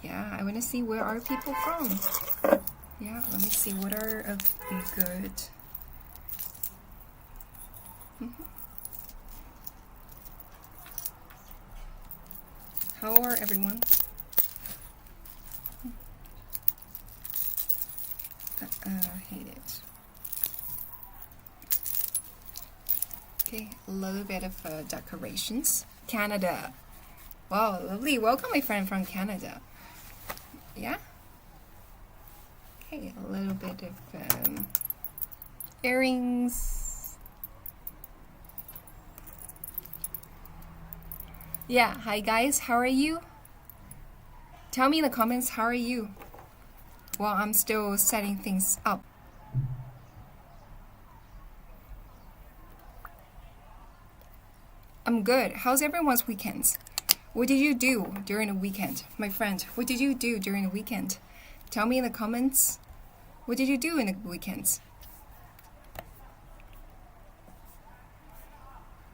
Yeah, I want to see where are people from. Yeah, let me see what are good. How are everyone? Hate it. Okay, a little bit of decorations. Canada. Wow, lovely. Welcome, my friend from Canada. Yeah? Okay, a little bit of earrings. Yeah, hi guys, how are you? Tell me in the comments, how are you? Well, I'm still setting things up. I'm good. How's everyone's weekends? What did you do during the weekend? My friend, what did you do during the weekend? Tell me in the comments. What did you do in the weekends?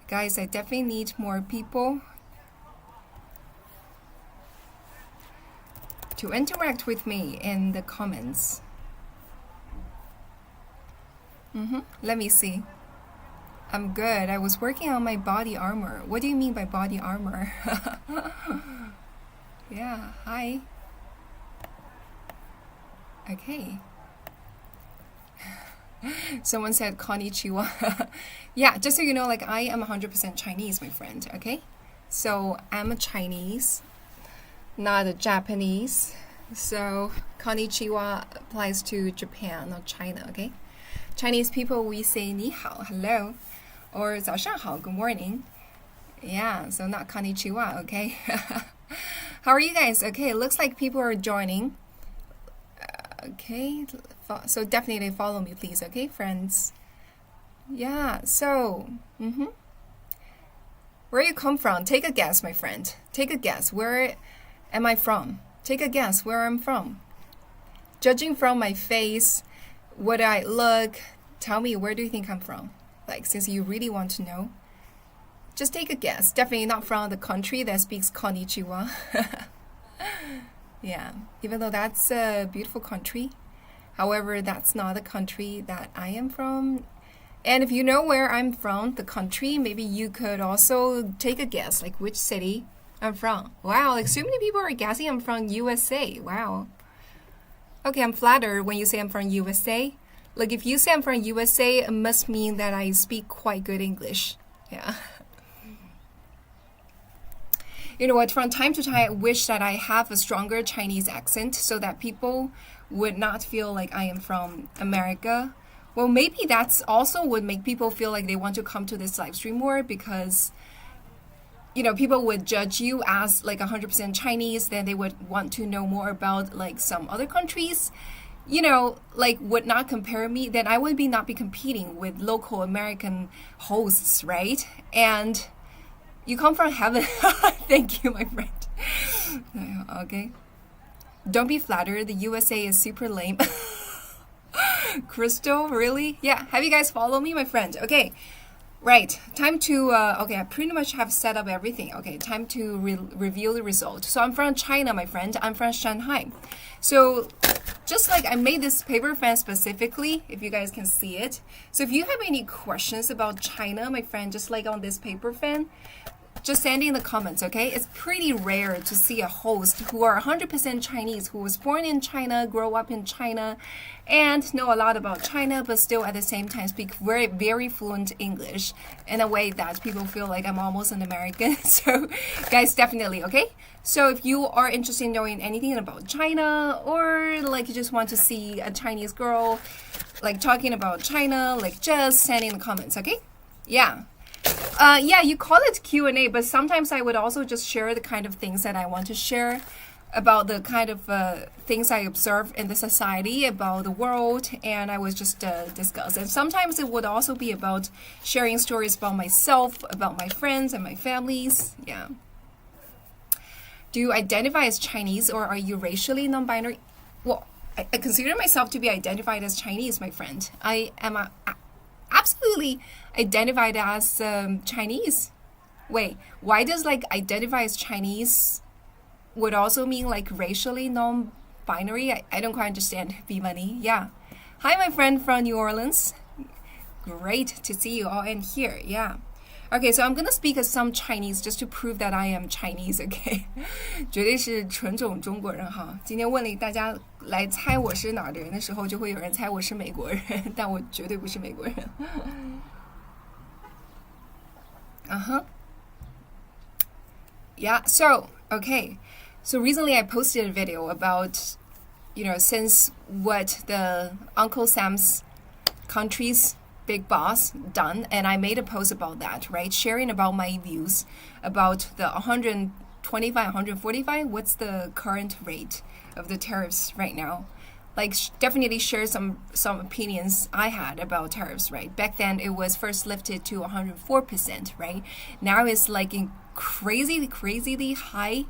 Guys, I definitely need more people to interact with me in the comments. Let me see. I'm good. I was working on my body armor. What do you mean by body armor? Yeah, hi. Okay. Someone said konnichiwa. Yeah, just so you know, like I am 100% Chinese, my friend, okay? So I'm a Chinese, not a Japanese. So konnichiwa applies to Japan, not China, okay? Chinese people, we say ni hao, hello, or 早上好, good morning. Yeah, so not konnichiwa, okay? How are you guys? Okay, it looks like people are joining. Okay, so definitely follow me, please, okay, friends? Yeah, so, where you come from? Take a guess, my friend. Take a guess. Where am I from? Take a guess where I'm from. Judging from my face, what I look, tell me, where do you think I'm from? Like, since you really want to know, just take a guess. Definitely not from the country that speaks konnichiwa. Yeah, even though that's a beautiful country. However, that's not the country that I am from. And if you know where I'm from, the country, maybe you could also take a guess, like which city I'm from. Wow, like so many people are guessing I'm from USA. Wow. Okay, I'm flattered when you say I'm from USA. Like if you say I'm from USA, it must mean that I speak quite good English. Yeah. You know what, from time to time, I wish that I have a stronger Chinese accent so that people would not feel like I am from America. Well, maybe that's also would make people feel like they want to come to this live stream more because, you know, people would judge you as like 100% Chinese, then they would want to know more about like some other countries, you know, like would not compare me, then I would not be competing with local American hosts, right? And you come from heaven. Thank you, my friend. Okay. Don't be flattered. The USA is super lame. Crystal, really? Yeah. Have you guys follow me, my friend? Okay. Right. Time to, okay, I pretty much have set up everything. Okay. Time to reveal the result. So I'm from China, my friend. I'm from Shanghai. So just like I made this paper fan specifically, if you guys can see it. So if you have any questions about China, my friend, just like on this paper fan, just send it in the comments, okay? It's pretty rare to see a host who are 100% Chinese, who was born in China, grow up in China, and know a lot about China, but still at the same time speak very, very fluent English in a way that people feel like I'm almost an American. So, guys, definitely, okay? So if you are interested in knowing anything about China, or like you just want to see a Chinese girl like talking about China, like just send in the comments, okay? Yeah. Yeah, you call it Q&A, but sometimes I would also just share the kind of things that I want to share about the kind of things I observe in the society, about the world, and I would just discuss. And sometimes it would also be about sharing stories about myself, about my friends and my families. Yeah. Do you identify as Chinese or are you racially non-binary? Well, I consider myself to be identified as Chinese, my friend. I am absolutely identified as Chinese. Wait, why does like identify as Chinese would also mean like racially non-binary. I don't quite understand. V-Money. Yeah. Hi, my friend from New Orleans. Great to see you all in here. Yeah. Okay, so I'm gonna speak some Chinese just to prove that I am Chinese. Okay， 绝对是纯种中国人哈。今天问了大家来猜我是哪儿的人的时候，就会有人猜我是美国人，但我绝对不是美国人。Yeah. So okay. So recently I posted a video about, since what the Uncle Sam's country's big boss done, and I made a post about that, right? Sharing about my views about the 125, 145, what's the current rate of the tariffs right now? Like definitely share some opinions I had about tariffs, right? Back then it was first lifted to 104%, right? Now it's like crazily high.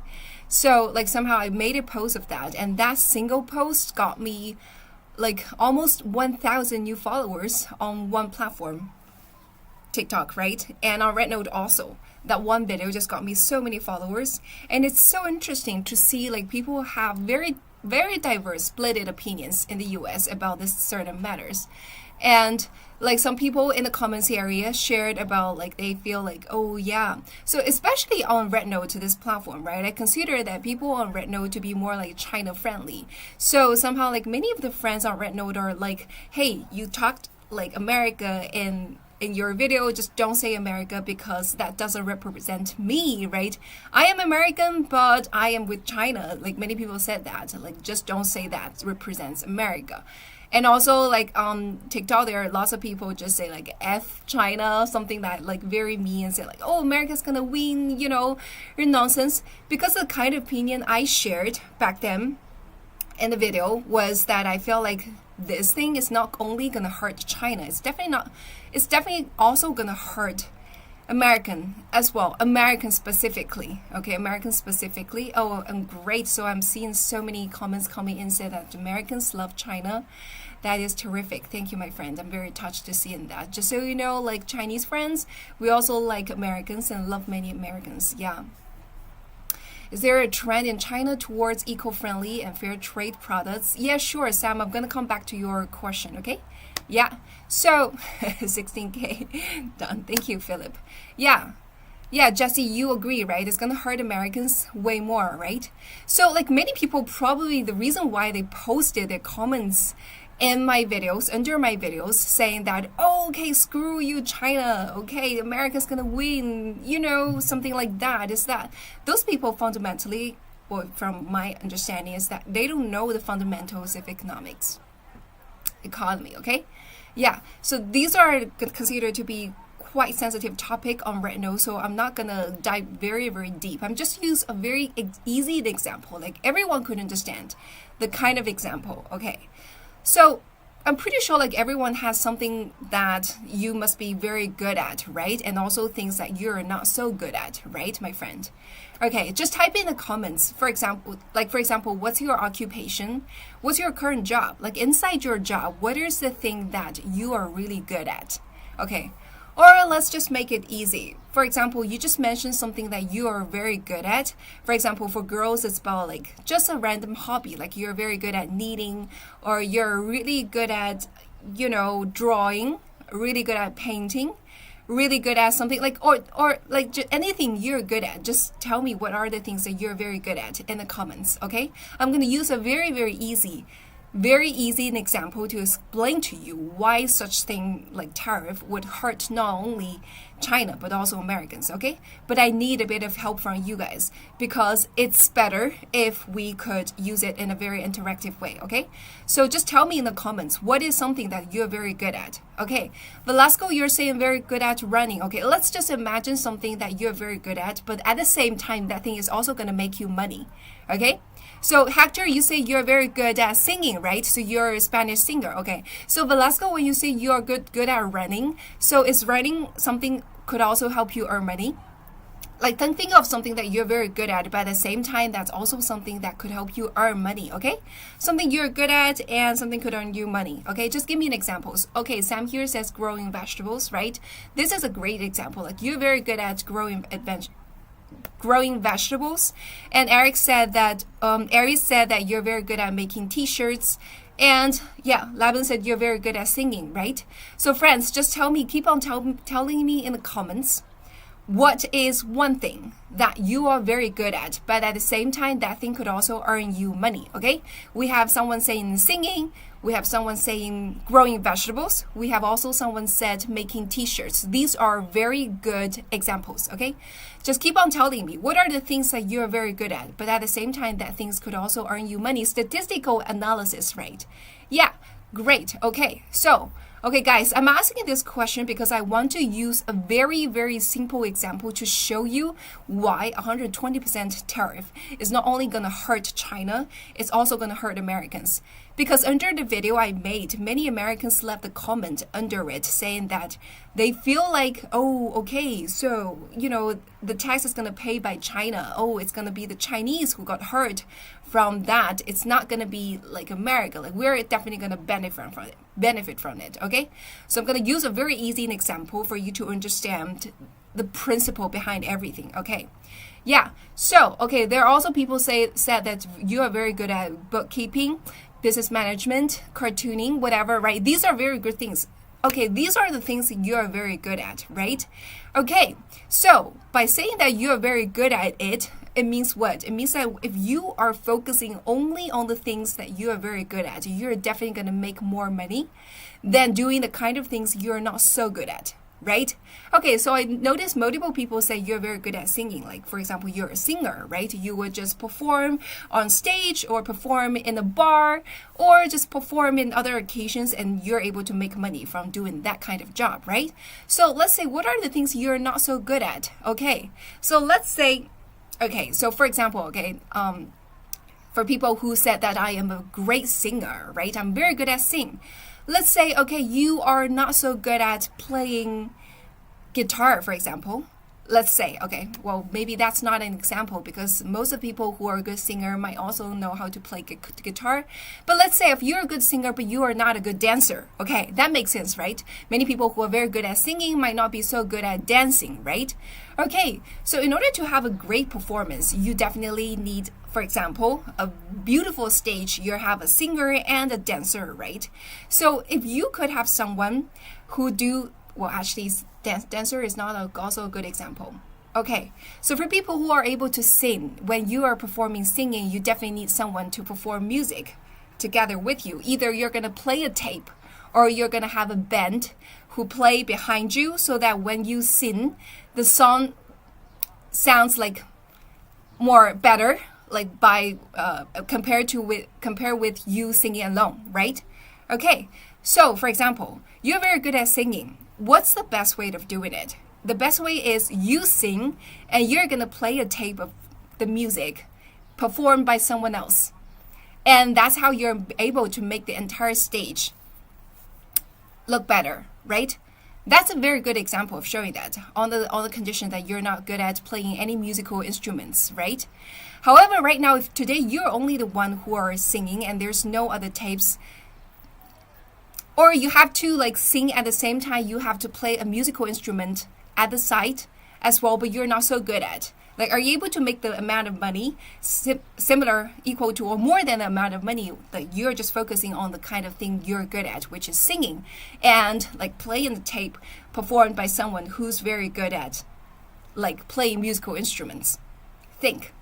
So like somehow I made a post of that, and that single post got me like almost 1,000 new followers on one platform, TikTok, right? And on Rednote also. That one video just got me so many followers. And it's so interesting to see like people have very, very diverse, splitted opinions in the US about this certain matters. And like some people in the comments area shared about like they feel like, oh yeah. So especially on Rednote, this platform, right? I consider that people on Rednote to be more like China friendly. So somehow like many of the friends on Rednote are like, hey, you talked like America in your video, just don't say America because that doesn't represent me, right? I am American, but I am with China. Like many people said that, like just don't say that represents America. And also like TikTok, there are lots of people just say like F China, something that like very mean, and say like, oh, America's gonna win, you're nonsense. Because the kind of opinion I shared back then in the video was that I feel like this thing is not only gonna hurt China, it's definitely also gonna hurt American as well, American specifically. Okay, American specifically. Oh, and great. So I'm seeing so many comments coming in say that Americans love China. That is terrific. Thank you, my friend. I'm very touched to seeing that. Just so you know, like Chinese friends, we also like Americans and love many Americans. Yeah. Is there a trend in China towards eco-friendly and fair trade products? Yeah, sure, Sam. I'm gonna come back to your question, okay? Yeah, so 16K done. Thank you, Philip. Yeah, Jesse, you agree, right? It's gonna hurt Americans way more, right? So like many people probably, the reason why they posted their comments in my videos, under my videos, saying that, oh, okay, screw you, China, okay, America's gonna win, something like that, is that those people fundamentally, well, from my understanding, is that they don't know the fundamentals of economy, okay? Yeah, so these are considered to be quite sensitive topic on Rednote, so I'm not gonna dive very, very deep. I'm just use a very easy example, like everyone could understand the kind of example, okay? So I'm pretty sure like everyone has something that you must be very good at, right? And also things that you're not so good at, right, my friend? Okay, just type in the comments. For example, what's your occupation? What's your current job? Like inside your job, what is the thing that you are really good at? Okay. Or let's just make it easy. For example, you just mentioned something that you are very good at. For example, for girls, it's about like just a random hobby. Like you're very good at knitting, or you're really good at, drawing, really good at painting, really good at something like, or like anything you're good at. Just tell me what are the things that you're very good at in the comments, okay? I'm going to use a very, very easy an example to explain to you why such thing like tariff would hurt not only China but also Americans, okay? But I need a bit of help from you guys because it's better if we could use it in a very interactive way, okay? So just tell me in the comments what is something that you're very good at, okay? Velasco, you're saying very good at running, okay? Let's just imagine something that you're very good at, but at the same time that thing is also going to make you money, okay? So Hector, you say you're very good at singing, right? So you're a Spanish singer, okay? So Velasco, when you say you're good at running, so is running something could also help you earn money? Like think of something that you're very good at, but at the same time, that's also something that could help you earn money, okay? Something you're good at and something could earn you money, okay? Just give me an examples. Okay, Sam here says growing vegetables, right? This is a great example. Like you're very good at growing growing vegetables. And Eric said that you're very good at making t-shirts. And yeah, Laban said you're very good at singing, right? So friends, just tell me, keep on telling me in the comments, what is one thing that you are very good at, but at the same time, that thing could also earn you money, okay? We have someone saying singing. We have someone saying growing vegetables. We have also someone said making t-shirts. These are very good examples, okay? Just keep on telling me, what are the things that you're very good at, but at the same time, that things could also earn you money? Statistical analysis, right? Yeah, great. Okay, so, okay, guys, I'm asking this question because I want to use a very, very simple example to show you why 120% tariff is not only going to hurt China, it's also going to hurt Americans. Because under the video I made, many Americans left a comment under it saying that they feel like, oh, okay, so, the tax is going to pay by China. Oh, it's going to be the Chinese who got hurt from that. It's not going to be like America. Like, we're definitely going to benefit from it, okay? So I'm going to use a very easy example for you to understand the principle behind everything, okay? Yeah, so, okay, there are also people said that you are very good at bookkeeping, business management, cartooning, whatever, right? These are very good things. Okay, these are the things that you are very good at, right? Okay, so by saying that you are very good at it, it means what? It means that if you are focusing only on the things that you are very good at, you're definitely going to make more money than doing the kind of things you're not so good at. Right? Okay, so I noticed multiple people say you're very good at singing. Like, for example, you're a singer, right? You would just perform on stage or perform in a bar or just perform in other occasions, and you're able to make money from doing that kind of job, right? So let's say, what are the things you're not so good at? Okay, so let's say, okay, so for example, okay, for people who said that I am a great singer, right? I'm very good at singing. Let's say, okay, you are not so good at playing guitar, for example. Let's say, okay, well, maybe that's not an example because most of the people who are a good singer might also know how to play guitar. But let's say if you're a good singer, but you are not a good dancer, okay, that makes sense, right? Many people who are very good at singing might not be so good at dancing, right? Okay, so in order to have a great performance, you definitely need, for example, a beautiful stage. You have a singer and a dancer, right? So if you could have someone who actually dancer is not also a good example. Okay, so for people who are able to sing, when you are performing singing, you definitely need someone to perform music together with you. Either you're going to play a tape or you're going to have a band who play behind you so that when you sing, the song sounds like better, like by compare with you singing alone, right? Okay, so for example, you're very good at singing. What's the best way of doing it? The best way is you sing and you're going to play a tape of the music performed by someone else. And that's how you're able to make the entire stage look better, right? That's a very good example of showing that on the condition that you're not good at playing any musical instruments, right? However, right now, if today you're only the one who are singing and there's no other tapes, or you have to like sing at the same time, you have to play a musical instrument at the side as well, but you're not so good at. Like, are you able to make the amount of money similar, equal to, or more than the amount of money that you're just focusing on the kind of thing you're good at, which is singing, and like playing the tape performed by someone who's very good at like playing musical instruments? Think.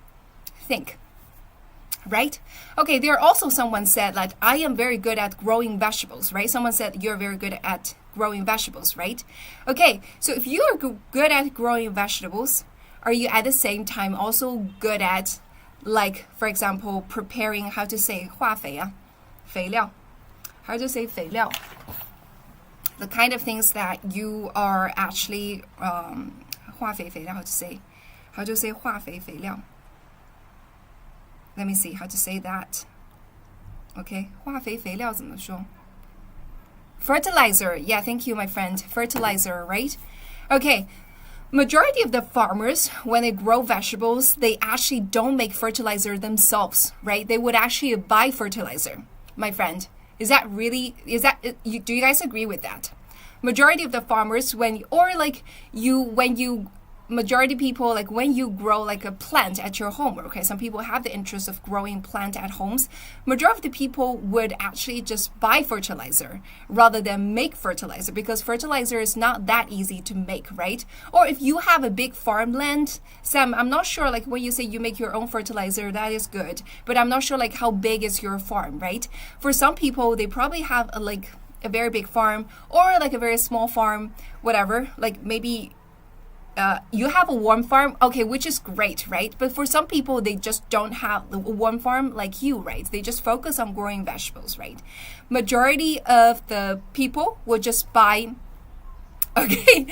Right? Okay, there are also someone said like, I am very good at growing vegetables, right? Someone said you're very good at growing vegetables, right? Okay, so if you're good at growing vegetables, are you at the same time also good at, like, for example, preparing, how to say 化肥啊, 肥料, how to say 肥料? The kind of things that you are actually 化肥肥料, how to say 化肥肥料? Let me see how to say that. Okay, 化肥肥料怎么说? Fertilizer. Yeah, thank you, my friend. Fertilizer, right? Okay. Majority of the farmers, when they grow vegetables, they actually don't make fertilizer themselves, right? They would actually buy fertilizer, my friend. Do you guys agree with that? Majority of the farmers, when you majority of people, like when you grow like a plant at your home, okay, some people have the interest of growing plant at homes. Majority of the people would actually just buy fertilizer rather than make fertilizer, because fertilizer is not that easy to make, right? Or if you have a big farmland, Sam, I'm not sure, like when you say you make your own fertilizer, that is good, but I'm not sure like how big is your farm, right? For some people, they probably have a very big farm or like a very small farm, whatever, like maybe you have a warm farm, okay, which is great, right? But for some people, they just don't have a warm farm like you, right? They just focus on growing vegetables, right? Majority of the people will just buy. Okay,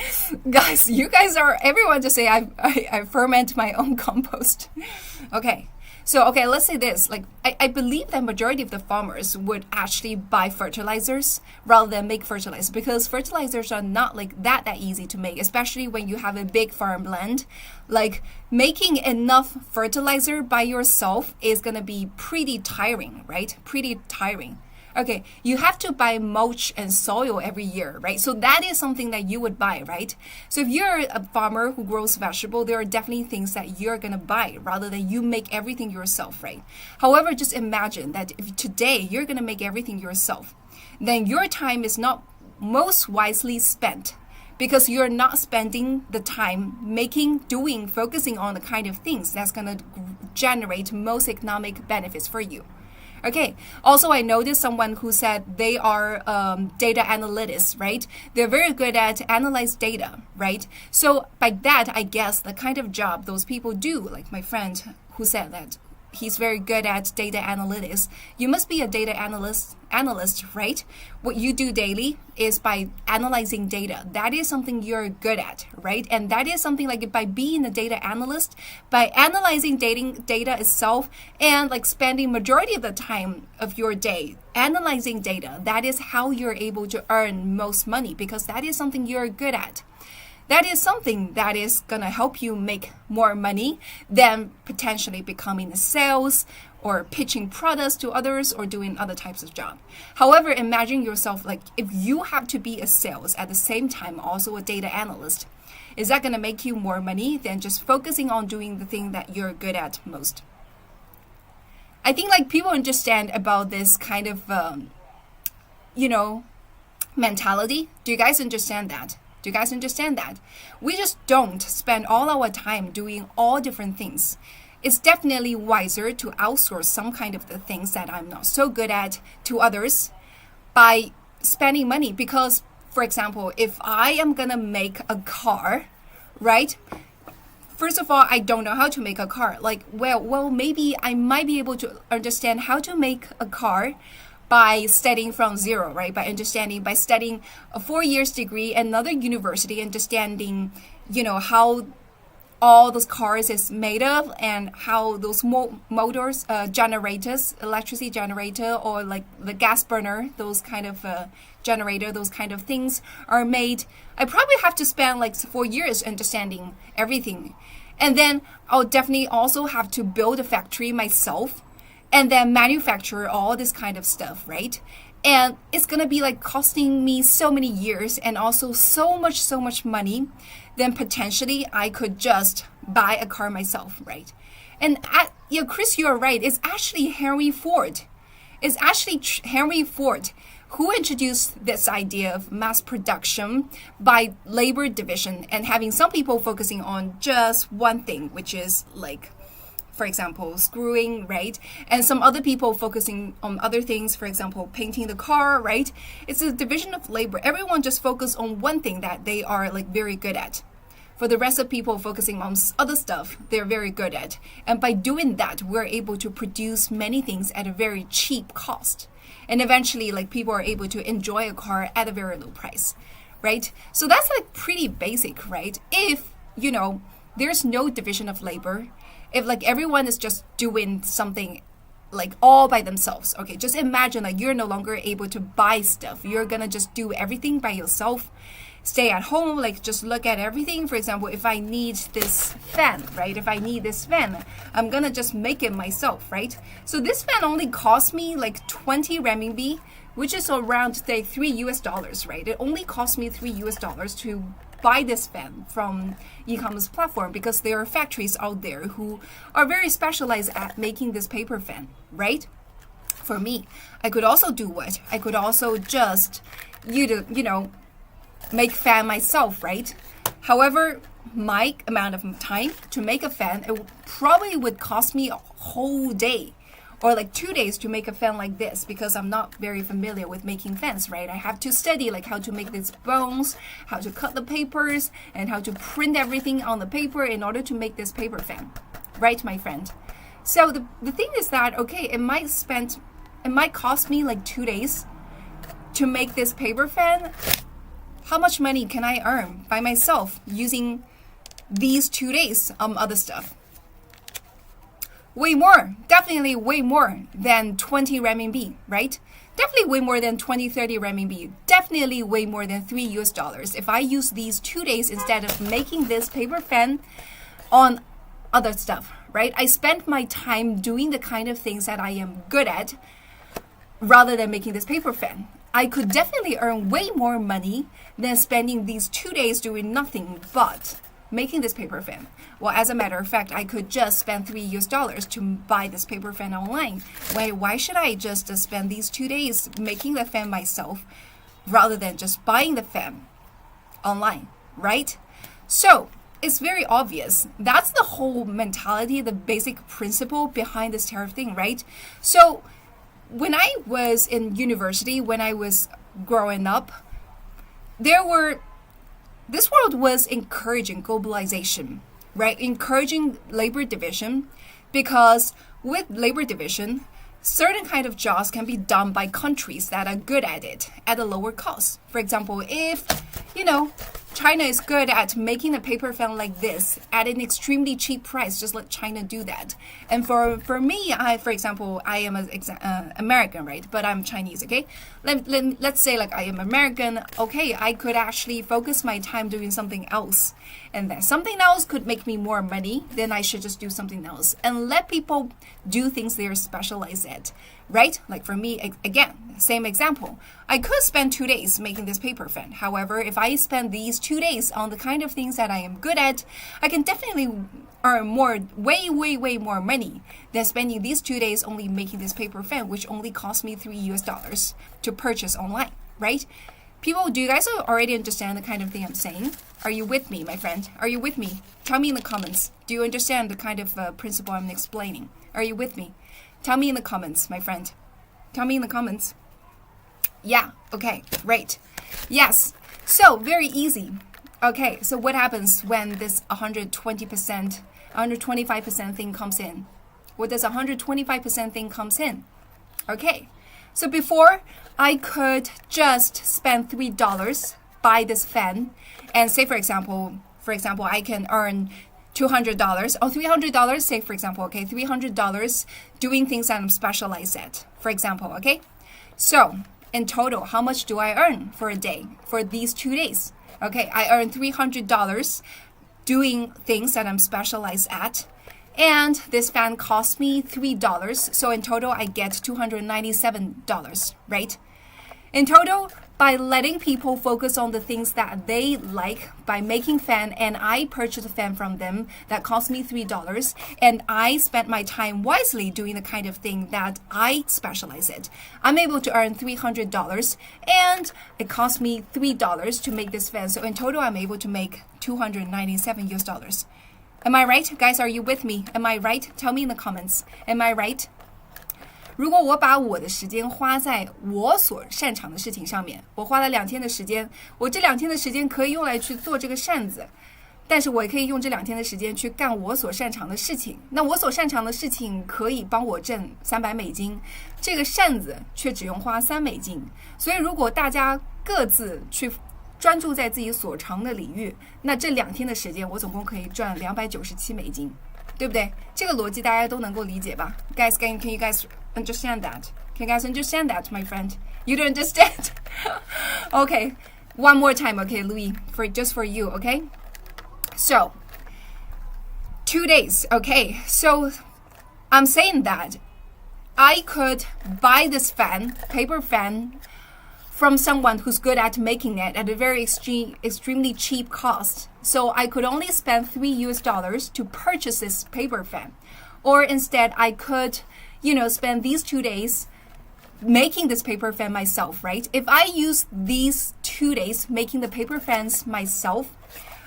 guys, you guys are, everyone just say I ferment my own compost. Okay. So, okay, let's say this, like, I believe that majority of the farmers would actually buy fertilizers rather than make fertilizers, because fertilizers are not like that easy to make, especially when you have a big farmland. Like making enough fertilizer by yourself is going to be pretty tiring, right? Pretty tiring. Okay, you have to buy mulch and soil every year, right? So that is something that you would buy, right? So if you're a farmer who grows vegetable, there are definitely things that you're going to buy rather than you make everything yourself, right? However, just imagine that if today you're going to make everything yourself, then your time is not most wisely spent, because you're not spending the time focusing on the kind of things that's going to generate most economic benefits for you. Okay. Also, I noticed someone who said they are data analysts, right? They're very good at analyze data, right? So by that, I guess the kind of job those people do, like my friend who said that he's very good at data analytics. You must be a data analyst, right? What you do daily is by analyzing data. That is something you're good at, right? And that is something like by being a data analyst, by analyzing data itself and like spending majority of the time of your day analyzing data, that is how you're able to earn most money, because that is something you're good at. That is something that is going to help you make more money than potentially becoming a sales or pitching products to others or doing other types of job. However, imagine yourself like if you have to be a sales at the same time also a data analyst. Is that going to make you more money than just focusing on doing the thing that you're good at most? I think like people understand about this kind of, mentality. Do you guys understand that? Do you guys understand that? We just don't spend all our time doing all different things. It's definitely wiser to outsource some kind of the things that I'm not so good at to others by spending money. Because, for example, if I am gonna make a car, right? First of all, I don't know how to make a car. Like, well, maybe I might be able to understand how to make a car by studying from zero, right? By studying a 4 years degree, another university, understanding, how all those cars is made of and how those motors, generators, electricity generator, or like the gas burner, those kind of generator, those kind of things are made. I probably have to spend like 4 years understanding everything. And then I'll definitely also have to build a factory myself and then manufacture all this kind of stuff, right? And it's gonna be like costing me so many years and also so much money. Then potentially I could just buy a car myself, right? And Chris, you're right. It's actually Henry Ford. It's actually Henry Ford who introduced this idea of mass production by labor division and having some people focusing on just one thing, which is like, for example, screwing, right? And some other people focusing on other things, for example, painting the car, right? It's a division of labor. Everyone just focus on one thing that they are like very good at. For the rest of people focusing on other stuff, they're very good at. And by doing that, we're able to produce many things at a very cheap cost. And eventually, like people are able to enjoy a car at a very low price, right? So that's like pretty basic, right? If, there's no division of labor, if like everyone is just doing something like all by themselves, okay, just imagine like you're no longer able to buy stuff. You're gonna just do everything by yourself. Stay at home, like just look at everything. For example, if I need this fan, right? If I need this fan, I'm gonna just make it myself, right? So this fan only cost me like 20 renminbi, which is around say $3 US, right? It only cost me $3 US to buy this fan from e-commerce platform because there are factories out there who are very specialized at making this paper fan, right? For me, I could also do what? I could also just, make fan myself, right? However, my amount of time to make a fan, it probably would cost me a whole day or like 2 days to make a fan like this because I'm not very familiar with making fans, right? I have to study like how to make these bones, how to cut the papers, and how to print everything on the paper in order to make this paper fan, right, my friend? So the thing is that, okay, it might cost me like 2 days to make this paper fan. How much money can I earn by myself using these 2 days on other stuff? Way more, definitely way more than 20 renminbi, right? Definitely way more than 20, 30 renminbi. Definitely way more than $3 if I use these 2 days instead of making this paper fan on other stuff, right? I spent my time doing the kind of things that I am good at rather than making this paper fan. I could definitely earn way more money than spending these 2 days doing nothing but making this paper fan. Well, as a matter of fact, I could just spend $3 to buy this paper fan online. Why should I just spend these 2 days making the fan myself rather than just buying the fan online, right? So it's very obvious. That's the whole mentality, the basic principle behind this tariff thing, right? So when I was in university, when I was growing up, this world was encouraging globalization, right? Encouraging labor division, because with labor division, certain kind of jobs can be done by countries that are good at it at a lower cost. For example, if, China is good at making a paper fan like this at an extremely cheap price, just let China do that. And for me, for example, I am an American, right? But I'm Chinese, okay? Let's say like I am American. Okay, I could actually focus my time doing something else. And then something else could make me more money, then I should just do something else. And let people do things they are specialized at, right? Like for me, again, same example. I could spend 2 days making this paper fan. However, if I spend these 2 days on the kind of things that I am good at, I can definitely earn way more money than spending these 2 days only making this paper fan, which only cost me $3 to purchase online, right? People, do you guys already understand the kind of thing I'm saying? Are you with me, my friend? Are you with me? Tell me in the comments. Do you understand the kind of principle I'm explaining? Are you with me? Tell me in the comments, my friend. Tell me in the comments. Yeah, okay, great. Yes, so very easy. Okay, so what happens when this 125% thing comes in? What does 125% thing comes in? Okay, so before I could just spend $3, buy this fan, and say for example, I can earn $200 or $300, say for example, okay, $300 doing things that I'm specialized at, for example, okay? So in total, how much do I earn for a day, for these 2 days? Okay, I earn $300 doing things that I'm specialized at, and this fan cost me $3, so in total I get $297, right? In total, by letting people focus on the things that they like, by making fan, and I purchased a fan from them that cost me $3, and I spent my time wisely doing the kind of thing that I specialize in, I'm able to earn $300, and it cost me $3 to make this fan. So in total, I'm able to make $297. Am I right? Guys, are you with me? Am I right? Tell me in the comments. Am I right? 如果我把我的时间花在我所擅长的事情上面，我花了2天的时间，我这2天的时间可以用来去做这个扇子，但是我也可以用这2天的时间去干我所擅长的事情。那我所擅长的事情可以帮我挣$300，这个扇子却只用花$3。所以如果大家各自去专注在自己所长的领域，那这2天的时间我总共可以赚$297，对不对？这个逻辑大家都能够理解吧 ？Guys, can you guys understand that? Can you guys understand that, my friend? You don't understand? Okay, one more time, okay, Louis, just for you, okay? So, 2 days, okay? So, I'm saying that I could buy this fan, paper fan, from someone who's good at making it at a very extremely cheap cost. So I could only spend $3 to purchase this paper fan. Or instead, I could, spend these 2 days making this paper fan myself, right? If I use these 2 days making the paper fans myself,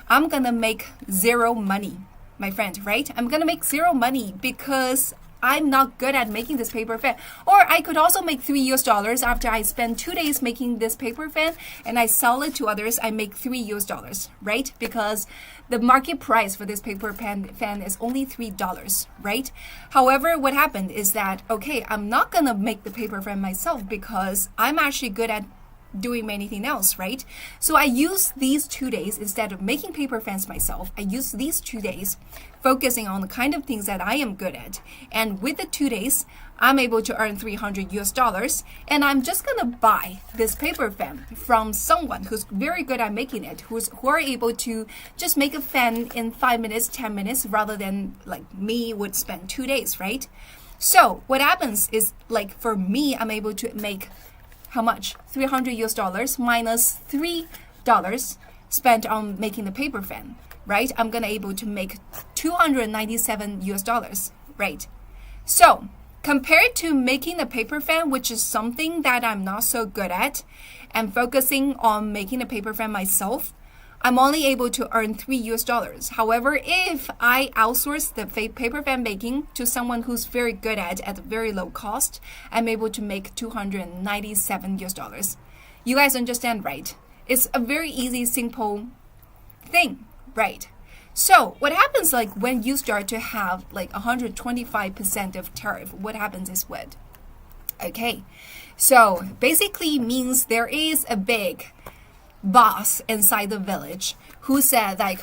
I'm gonna make zero money, my friend, right? I'm gonna make zero money because I'm not good at making this paper fan. Or I could also make $3 after I spend 2 days making this paper fan and I sell it to others. I make $3, right? Because the market price for this paper fan is only $3, right? However, what happened is that, okay, I'm not gonna make the paper fan myself because I'm actually good at doing anything else, right? So I use these 2 days instead of making paper fans myself. I use these 2 days focusing on the kind of things that I am good at. And with the 2 days, I'm able to earn $300, and I'm just gonna buy this paper fan from someone who's very good at making it, who are able to just make a fan in 5 minutes, 10 minutes, rather than like me would spend 2 days, right? So what happens is, like, for me, I'm able to make how much? $300 minus $3 spent on making the paper fan, right? I'm gonna able to make $297, right? So compared to making the paper fan, which is something that I'm not so good at, and focusing on making a paper fan myself, I'm only able to earn $3. However, if I outsource the paper fan making to someone who's very good at a very low cost, I'm able to make $297. You guys understand, right? It's a very easy, simple thing, right? So what happens, like, when you start to have like 125% of tariff, what happens is what? Okay, so basically means there is a big boss inside the village who said, like,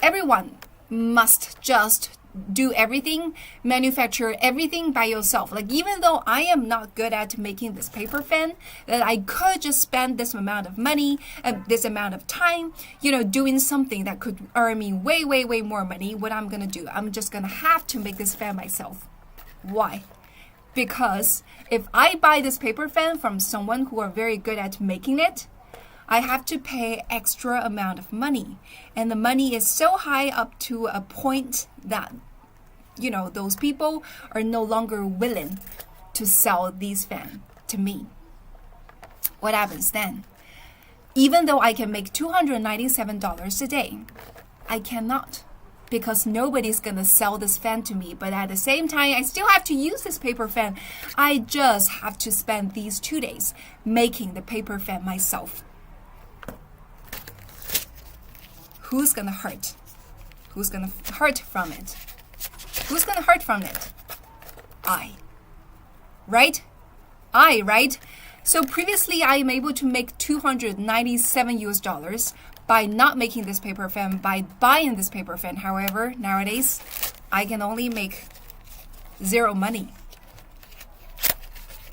everyone must just do everything, manufacture everything by yourself. Like, even though I am not good at making this paper fan, that I could just spend this amount of money, this amount of time, doing something that could earn me way, way, way more money. What I'm gonna do, I'm just gonna have to make this fan myself. Why? Because if I buy this paper fan from someone who are very good at making it, I have to pay extra amount of money. And the money is so high up to a point that, those people are no longer willing to sell these fans to me. What happens then? Even though I can make $297 a day, I cannot. Because nobody's gonna sell this fan to me, but at the same time, I still have to use this paper fan. I just have to spend these 2 days making the paper fan myself. Who's gonna hurt? Who's gonna hurt from it? Who's gonna hurt from it? I. Right? Right? So previously, I am able to make $297 by not making this paper fan, by buying this paper fan. However, nowadays, I can only make zero money.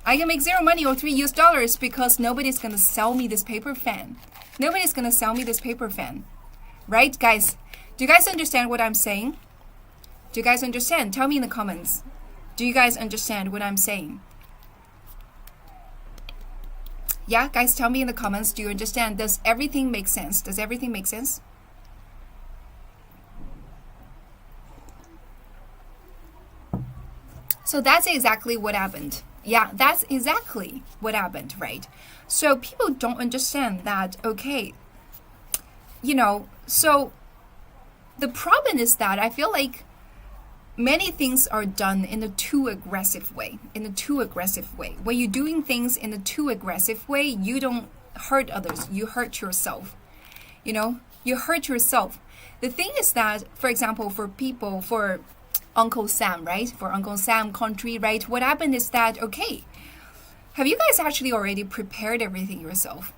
I can make zero money or $3 because nobody's gonna sell me this paper fan. Nobody's gonna sell me this paper fan. Right, guys? Do you guys understand what I'm saying? Do you guys understand? Tell me in the comments. Do you guys understand what I'm saying? Yeah, guys, tell me in the comments, do you understand? Does everything make sense? Does everything make sense? So that's exactly what happened. Yeah, that's exactly what happened, right? So people don't understand that, okay, so the problem is that I feel like many things are done in a too aggressive way. When you're doing things in a too aggressive way, you don't hurt others, you hurt yourself. You hurt yourself. The thing is that, for example, for Uncle Sam, right? For Uncle Sam country, right? What happened is that, okay, have you guys actually already prepared everything yourself?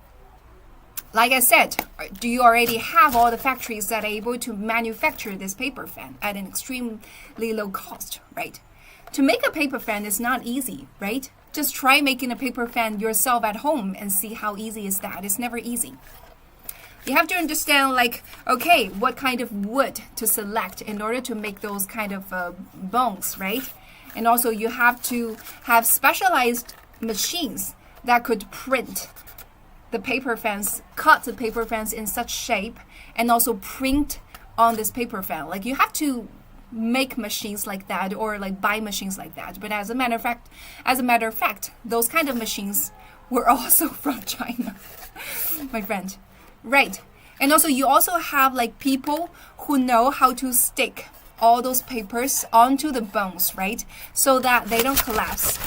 Like I said, do you already have all the factories that are able to manufacture this paper fan at an extremely low cost, right? To make a paper fan is not easy, right? Just try making a paper fan yourself at home and see how easy is that. It's never easy. You have to understand, like, okay, what kind of wood to select in order to make those kind of bones, right? And also you have to have specialized machines that could print the paper fans, cut the paper fans in such shape, and also print on this paper fan. Like you have to make machines like that or like buy machines like that. But as a matter of fact, those kind of machines were also from China, my friend. Right. And also you also have like people who know how to stick all those papers onto the bones, right? So that they don't collapse.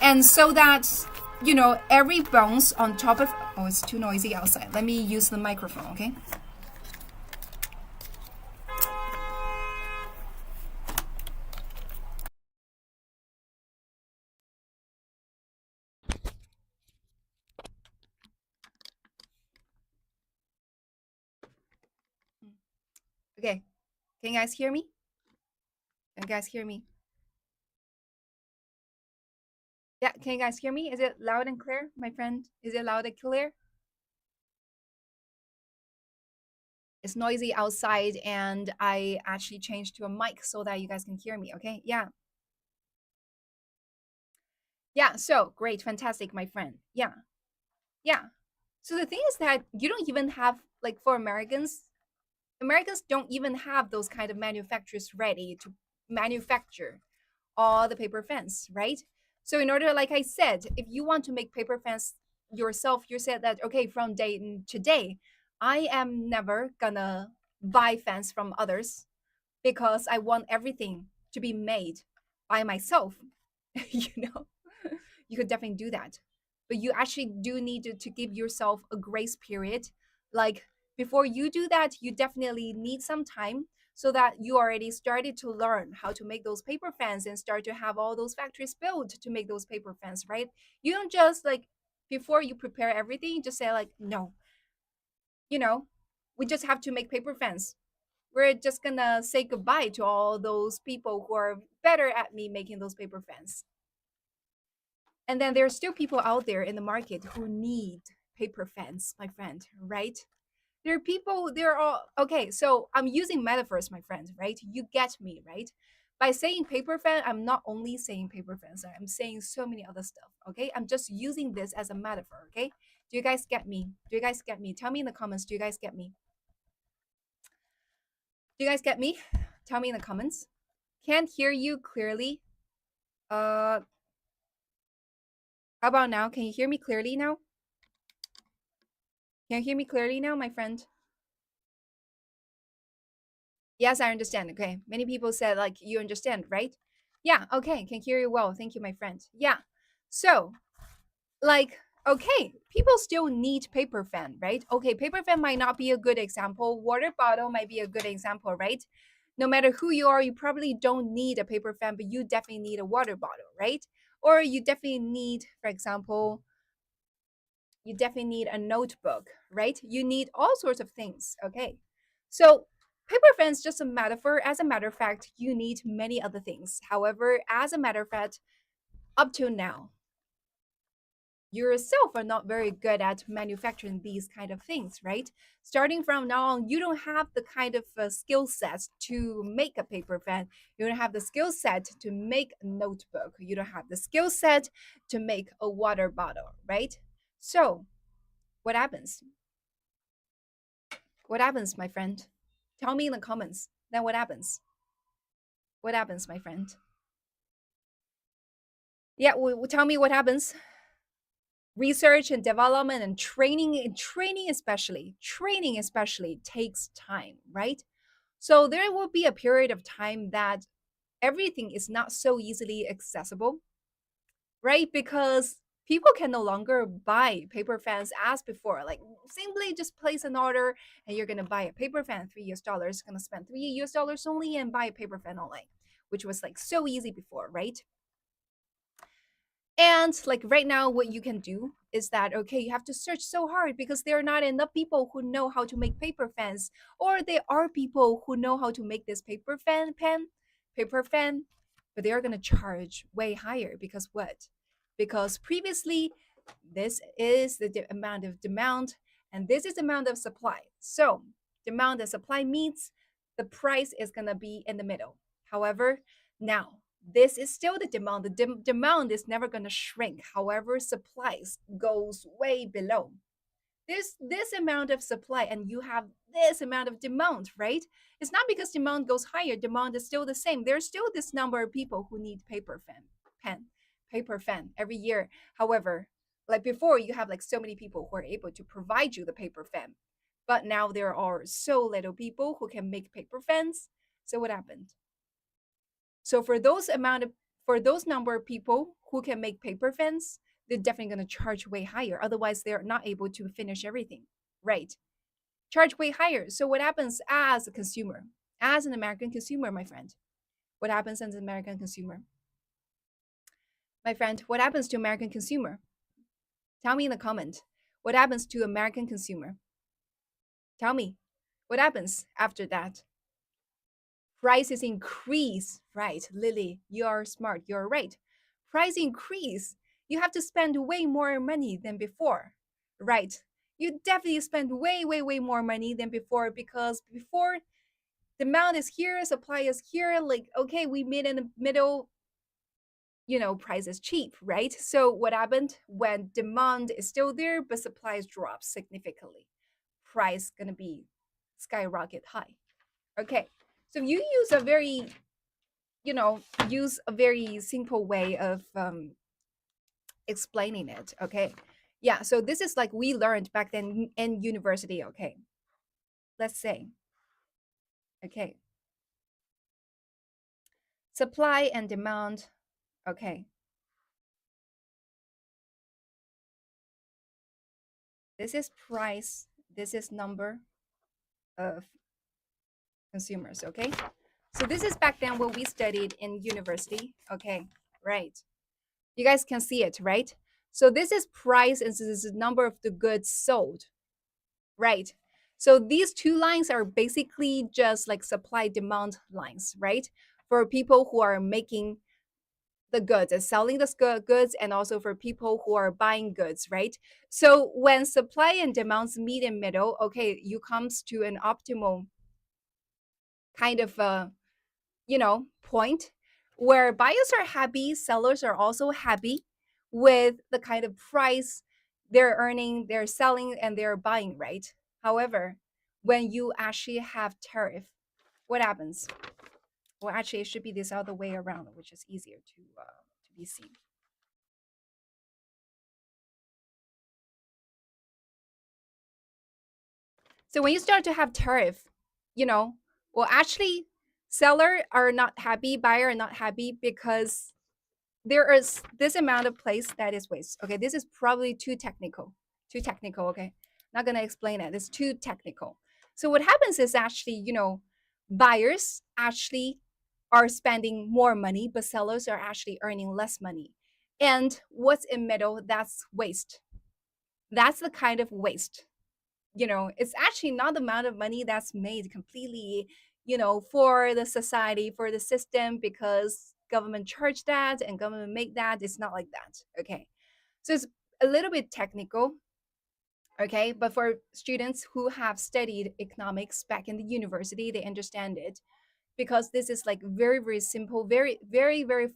And so that, you know, every bones on top of, oh, it's too noisy outside. Let me use the microphone, okay? Okay. Can you guys hear me? Can you guys hear me? Yeah, can you guys hear me? Is it loud and clear, my friend? Is it loud and clear? It's noisy outside and I actually changed to a mic so that you guys can hear me, okay? Yeah. Yeah, so great, fantastic, my friend. Yeah. Yeah. So the thing is that you don't even have like for Americans don't even have those kind of manufacturers ready to manufacture all the paper fence, right? So in order, like I said, if you want to make paper fence yourself, you said that okay, from day to day, I am never gonna buy fence from others because I want everything to be made by myself. you know, you could definitely do that. But you actually do need to give yourself a grace period. Like before you do that, you definitely need some time so that you already started to learn how to make those paper fans and start to have all those factories built to make those paper fans, right? You don't just like before you prepare everything, you just say like, no, you know, we just have to make paper fans. We're just gonna say goodbye to all those people who are better at me making those paper fans. And then there are still people out there in the market who need paper fans, my friend, right? There are people, they're all okay. So I'm using metaphors, my friend, right? You get me, right? By saying paper fan, I'm not only saying paper fans, I'm saying so many other stuff, okay? I'm just using this as a metaphor, okay? Do you guys get me? Do you guys get me? Tell me in the comments, do you guys get me? Do you guys get me? Tell me in the comments. Can't hear you clearly. How about now? Can you hear me clearly now? Can you hear me clearly now, my friend? Yes, I understand. Okay. Many people said like you understand, right? Yeah, okay. Can hear you well. Thank you, my friend. Yeah. So, like, okay, people still need paper fan, right? Okay, paper fan might not be a good example. Water bottle might be a good example, right? No matter who you are, you probably don't need a paper fan, but you definitely need a water bottle, right? Or you definitely need, for example, you definitely need a notebook, right? You need all sorts of things. Okay. So paper fan is just a metaphor. As a matter of fact, you need many other things. However, as a matter of fact, up to now, you yourself are not very good at manufacturing these kind of things, right? Starting from now on, you don't have the kind of skill sets to make a paper fan. You don't have the skill set to make a notebook. You don't have the skill set to make a water bottle, right? So what happens? What happens, my friend? Tell me in the comments. Then what happens? What happens, my friend? Yeah, tell me what happens. Research and development and training especially takes time, right? So there will be a period of time that everything is not so easily accessible, right? Because people can no longer buy paper fans as before. Like simply just place an order and you're gonna buy a paper fan, $3 US, gonna spend $3 US only and buy a paper fan online, which was like so easy before, right? And like right now, what you can do is that okay, you have to search so hard because there are not enough people who know how to make paper fans, or there are people who know how to make this paper fan, but they are gonna charge way higher because what? Because previously, this is the amount of demand, and this is the amount of supply. So demand and supply meets the price is gonna be in the middle. However, now this is still the demand. The demand is never going to shrink. However, supplies goes way below. There's this amount of supply and you have this amount of demand, right? It's not because demand goes higher, demand is still the same. There's still this number of people who need paper fan every year. However, like before, you have like so many people who are able to provide you the paper fan. But now there are so little people who can make paper fans. So what happened? So for those number of people who can make paper fans, they're definitely going to charge way higher. Otherwise, they're not able to finish everything, right? Charge way higher. So what happens as a consumer, as an American consumer, my friend? What happens as an American consumer? My friend, what happens to American consumer? Tell me in the comment. What happens to American consumer? Tell me. What happens after that? Prices increase, right? Lily, you're smart. You're right. Price increase. You have to spend way more money than before, right? You definitely spend way more money than before because before demand is here, supply is here. Like, okay, we made in the middle, price is cheap, right? So what happened when demand is still there, but supplies drop significantly? Price gonna be skyrocket high. Okay, so you you know, use a very simple way of explaining it. Okay, yeah. So this is like we learned back then in university. Okay, let's say, okay, supply and demand. Okay, this is price. This is number of consumers. Okay, so this is back then what we studied in university. Okay, right. You guys can see it, right? So this is price and this is the number of the goods sold, right? So these two lines are basically just like supply demand lines, right? For people who are making the goods and selling the goods, and also for people who are buying goods, right? So when supply and demands meet in middle, okay, you comes to an optimal kind of point where buyers are happy, sellers are also happy with the kind of price they're earning, they're selling, and they're buying, right? However, when you actually have tariff, what happens? Well, actually, it should be this other way around, which is easier to be seen. So when you start to have tariff, you know, well, actually, seller are not happy, buyer are not happy because there is this amount of place that is waste. Okay, this is probably too technical. Too technical. Okay, not gonna explain it. It's too technical. So what happens is actually, buyers actually are spending more money, but sellers are actually earning less money. And what's in middle? That's waste. That's the kind of waste. It's actually not the amount of money that's made completely, for the society, for the system, because government charge that and government make that. It's not like that. Okay. So it's a little bit technical. Okay. But for students who have studied economics back in the university, they understand it because this is like very simple, very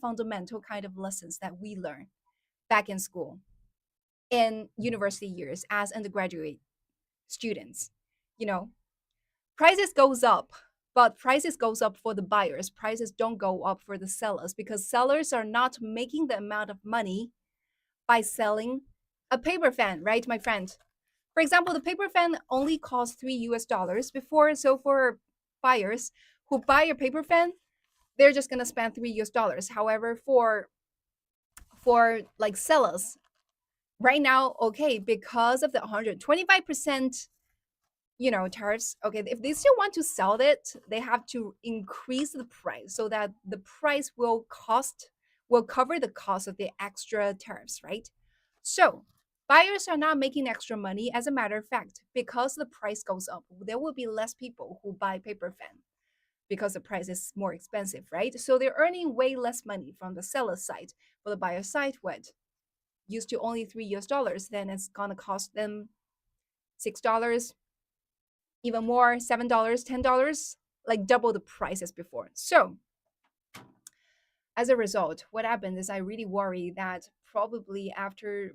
fundamental kind of lessons that we learn back in school in university years as undergraduate students. You know, prices goes up, but prices goes up for the buyers. Prices don't go up for the sellers because sellers are not making the amount of money by selling a paper fan, right, my friend? For example, the paper fan only costs $3 before. So for buyers who buy a paper fan, they're just gonna spend $3. However, for like sellers, right now, okay, because of the 125% tariffs, okay, if they still want to sell it, they have to increase the price so that the price will cover the cost of the extra tariffs, right? So buyers are not making extra money. As a matter of fact, because the price goes up, there will be less people who buy paper fan because the price is more expensive, right? So they're earning way less money from the seller side. For the buyer side, what used to only $3, then it's gonna cost them $6, even more, $7, $10, like double the price as before. So As a result, what happens is I really worry that probably after,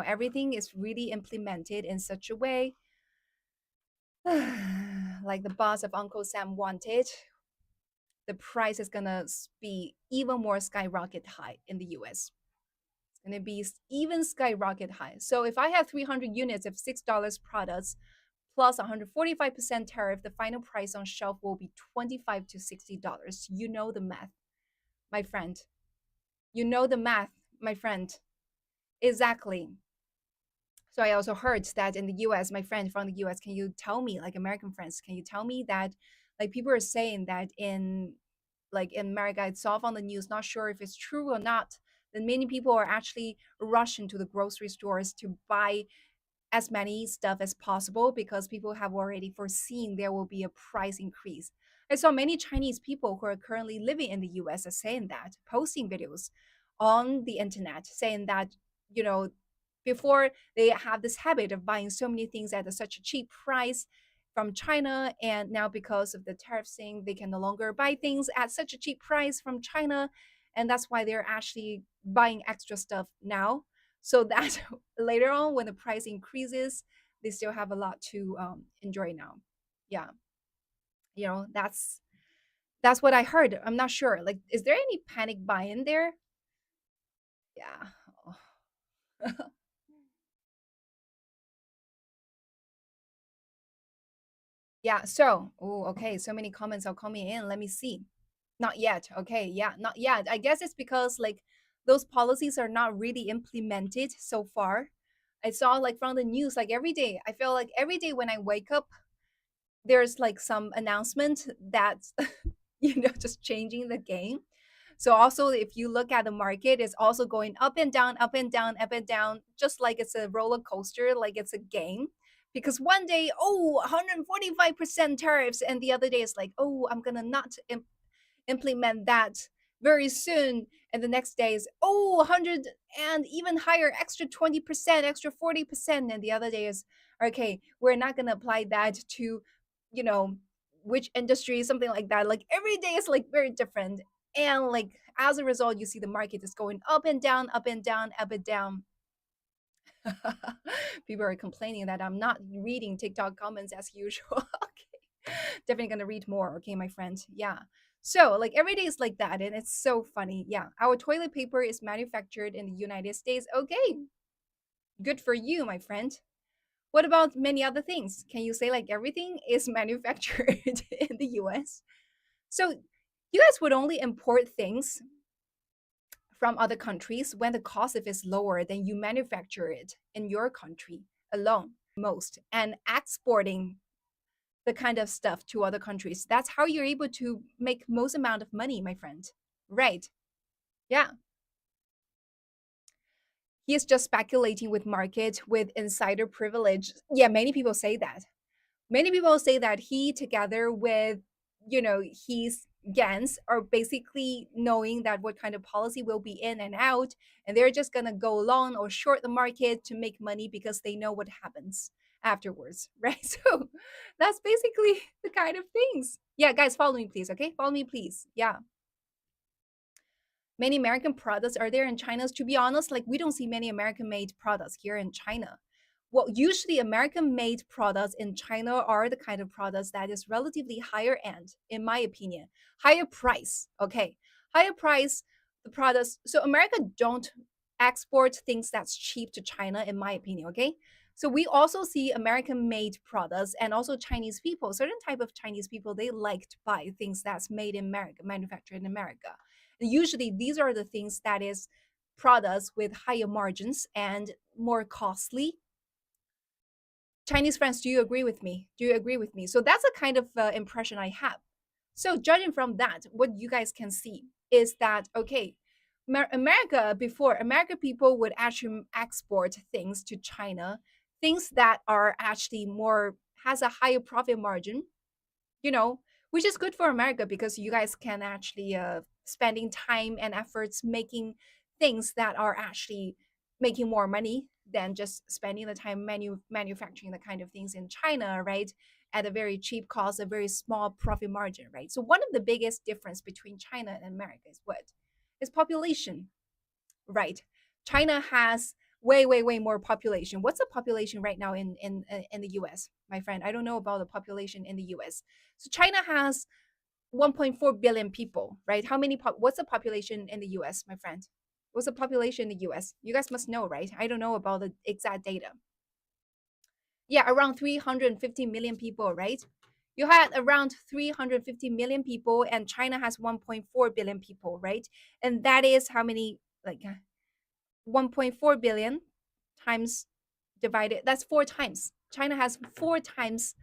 everything is really implemented in such a way like the boss of Uncle Sam wanted, the price is gonna be even more skyrocket high in the US. It's gonna be even skyrocket high. So if I have 300 units of $6 products plus 145% tariff, the final price on shelf will be $25 to $60. You know the math, my friend. You know the math, my friend. Exactly. So I also heard that in the US, my friend from the US, can you tell me, like American friends, can you tell me that like people are saying that in America, it's off on the news, not sure if it's true or not, that many people are actually rushing to the grocery stores to buy as many stuff as possible because people have already foreseen there will be a price increase. I saw many Chinese people who are currently living in the US are saying that, posting videos on the internet saying that, you know, before they have this habit of buying so many things at such a cheap price from China, and now because of the tariff thing, they can no longer buy things at such a cheap price from China, and that's why they're actually buying extra stuff now so that later on when the price increases they still have a lot to enjoy now. Yeah, that's what I heard. I'm not sure, like, is there any panic buy in there? Yeah. Yeah, so, oh, okay, so many comments are coming in, let me see. Not yet. Okay, yeah, not yet. I guess it's because like those policies are not really implemented so far. I saw like from the news, like every day, I feel like every day when I wake up there's like some announcement that's just changing the game. So also if you look at the market, it's also going up and down, up and down, up and down, just like it's a roller coaster, like it's a game. Because one day, oh, 145% tariffs, and the other day it's like, oh, I'm gonna not implement that very soon. And the next day is, oh, 100 and even higher, extra 20%, extra 40%. And the other day is, okay, we're not going to apply that to, you know, which industry, something like that. Like every day is like very different. And like as a result, you see the market is going up and down, up and down, up and down. People are complaining that I'm not reading TikTok comments as usual. Okay. Definitely gonna read more, okay, my friend. Yeah. So like every day is like that, and it's so funny. Yeah. Our toilet paper is manufactured in the United States. Okay. Good for you, my friend. What about many other things? Can you say like everything is manufactured in the US? So you guys would only import things from other countries when the cost of it is lower than you manufacture it in your country alone most, and exporting the kind of stuff to other countries. That's how you're able to make most amount of money, my friend. Right. Yeah. He is just speculating with market with insider privilege. Yeah, many people say that. Many people say that he together with his Gans are basically knowing that what kind of policy will be in and out, and they're just gonna go long or short the market to make money because they know what happens afterwards, right? So that's basically the kind of things. Yeah, guys, follow me please. Okay, follow me please. Yeah, many American products are there in China. To be honest, like we don't see many American made products here in China. Well, usually American made products in China are the kind of products that is relatively higher end, in my opinion, higher price. Okay, higher price, the products. So America don't export things that's cheap to China, in my opinion. Okay. So we also see American made products, and also Chinese people, certain type of Chinese people, they like to buy things that's made in America, manufactured in America. Usually these are the things that is products with higher margins and more costly. Chinese friends, do you agree with me? Do you agree with me? So that's a kind of impression I have. So judging from that, what you guys can see is that, okay, America, before, American people would actually export things to China, things that are actually more, has a higher profit margin, you know, which is good for America because you guys can actually spending time and efforts making things that are actually making more money than just spending the time manufacturing the kind of things in China, right? At a very cheap cost, a very small profit margin, right? So one of the biggest difference between China and America is what? It's population, right? China has way, way, way more population. What's the population right now in the US, my friend? I don't know about the population in the US. So China has 1.4 billion people, right? What's the population in the US, my friend? What's the population in the US? You guys must know, right? I don't know about the exact data. Yeah, around 350 million people, right? You had around 350 million people, and China has 1.4 billion people, right? And that is how many, like 1.4 billion times divided, that's four times. China has four times,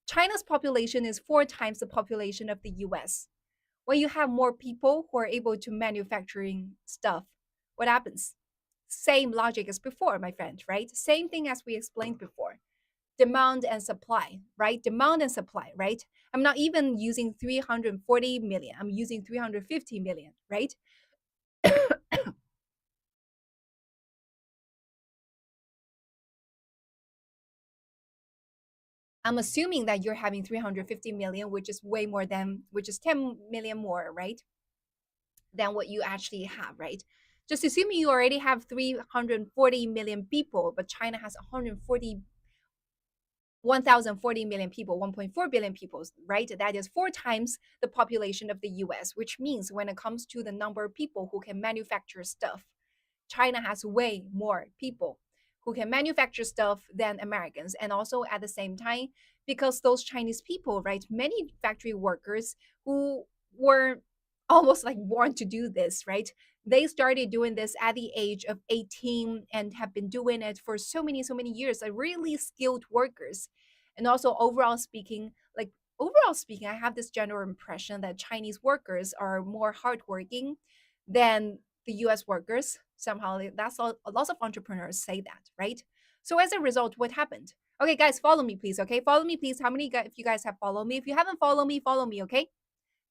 China's population is four times the population of the US. When you have more people who are able to manufacturing stuff, what happens? Same logic as before, my friend, right? Same thing as we explained before. Demand and supply, right? Demand and supply, right? I'm not even using 340 million. I'm using 350 million, right? I'm assuming that you're having 350 million, which is way more than, which is 10 million more, right? Than what you actually have, right? Just assuming you already have 340 million people, but China has 1,040 million people, 1.4 billion people, right? That is four times the population of the US, which means when it comes to the number of people who can manufacture stuff, China has way more people who can manufacture stuff than Americans. And also at the same time, because those Chinese people, right, many factory workers who were almost like born to do this, right? They started doing this at the age of 18 and have been doing it for so many years, like really skilled workers. And also overall speaking, I have this general impression that Chinese workers are more hardworking than the US workers. Somehow that's all, lots of entrepreneurs say that, right? So as a result, what happened? Okay, guys, follow me, please. Okay, follow me, please. How many guys, if you guys have followed me? If you haven't followed me, follow me, okay?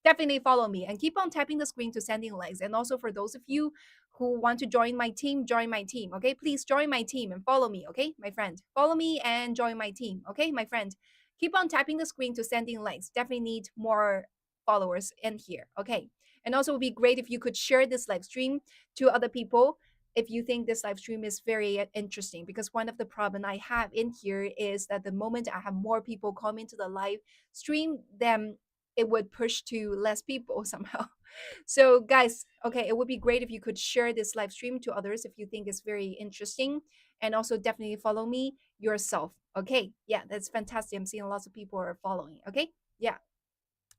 Definitely follow me and keep on tapping the screen to sending likes. And also for those of you who want to join my team, join my team. Okay, please join my team and follow me. Okay, my friend, follow me and join my team. Okay, my friend, keep on tapping the screen to sending likes. Definitely need more followers in here. Okay, and also it would be great if you could share this live stream to other people if you think this live stream is very interesting, because one of the problem I have in here is that the moment I have more people come into the live stream, then it would push to less people somehow. So, guys, okay, it would be great if you could share this live stream to others if you think it's very interesting. And also, definitely follow me yourself. Okay, yeah, that's fantastic. I'm seeing lots of people are following. Okay, yeah.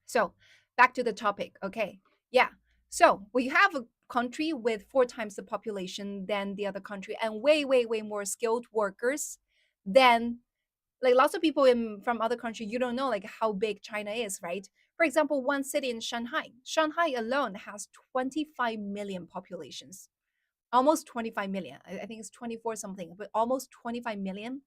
So, back to the topic. Okay, yeah. So, we have a country with four times the population than the other country and way, way, way more skilled workers than, like, lots of people in from other countries, you don't know like how big China is, right? For example, one city in Shanghai alone has 25 million populations, almost 25 million. I think it's 24 something, but almost 25 million,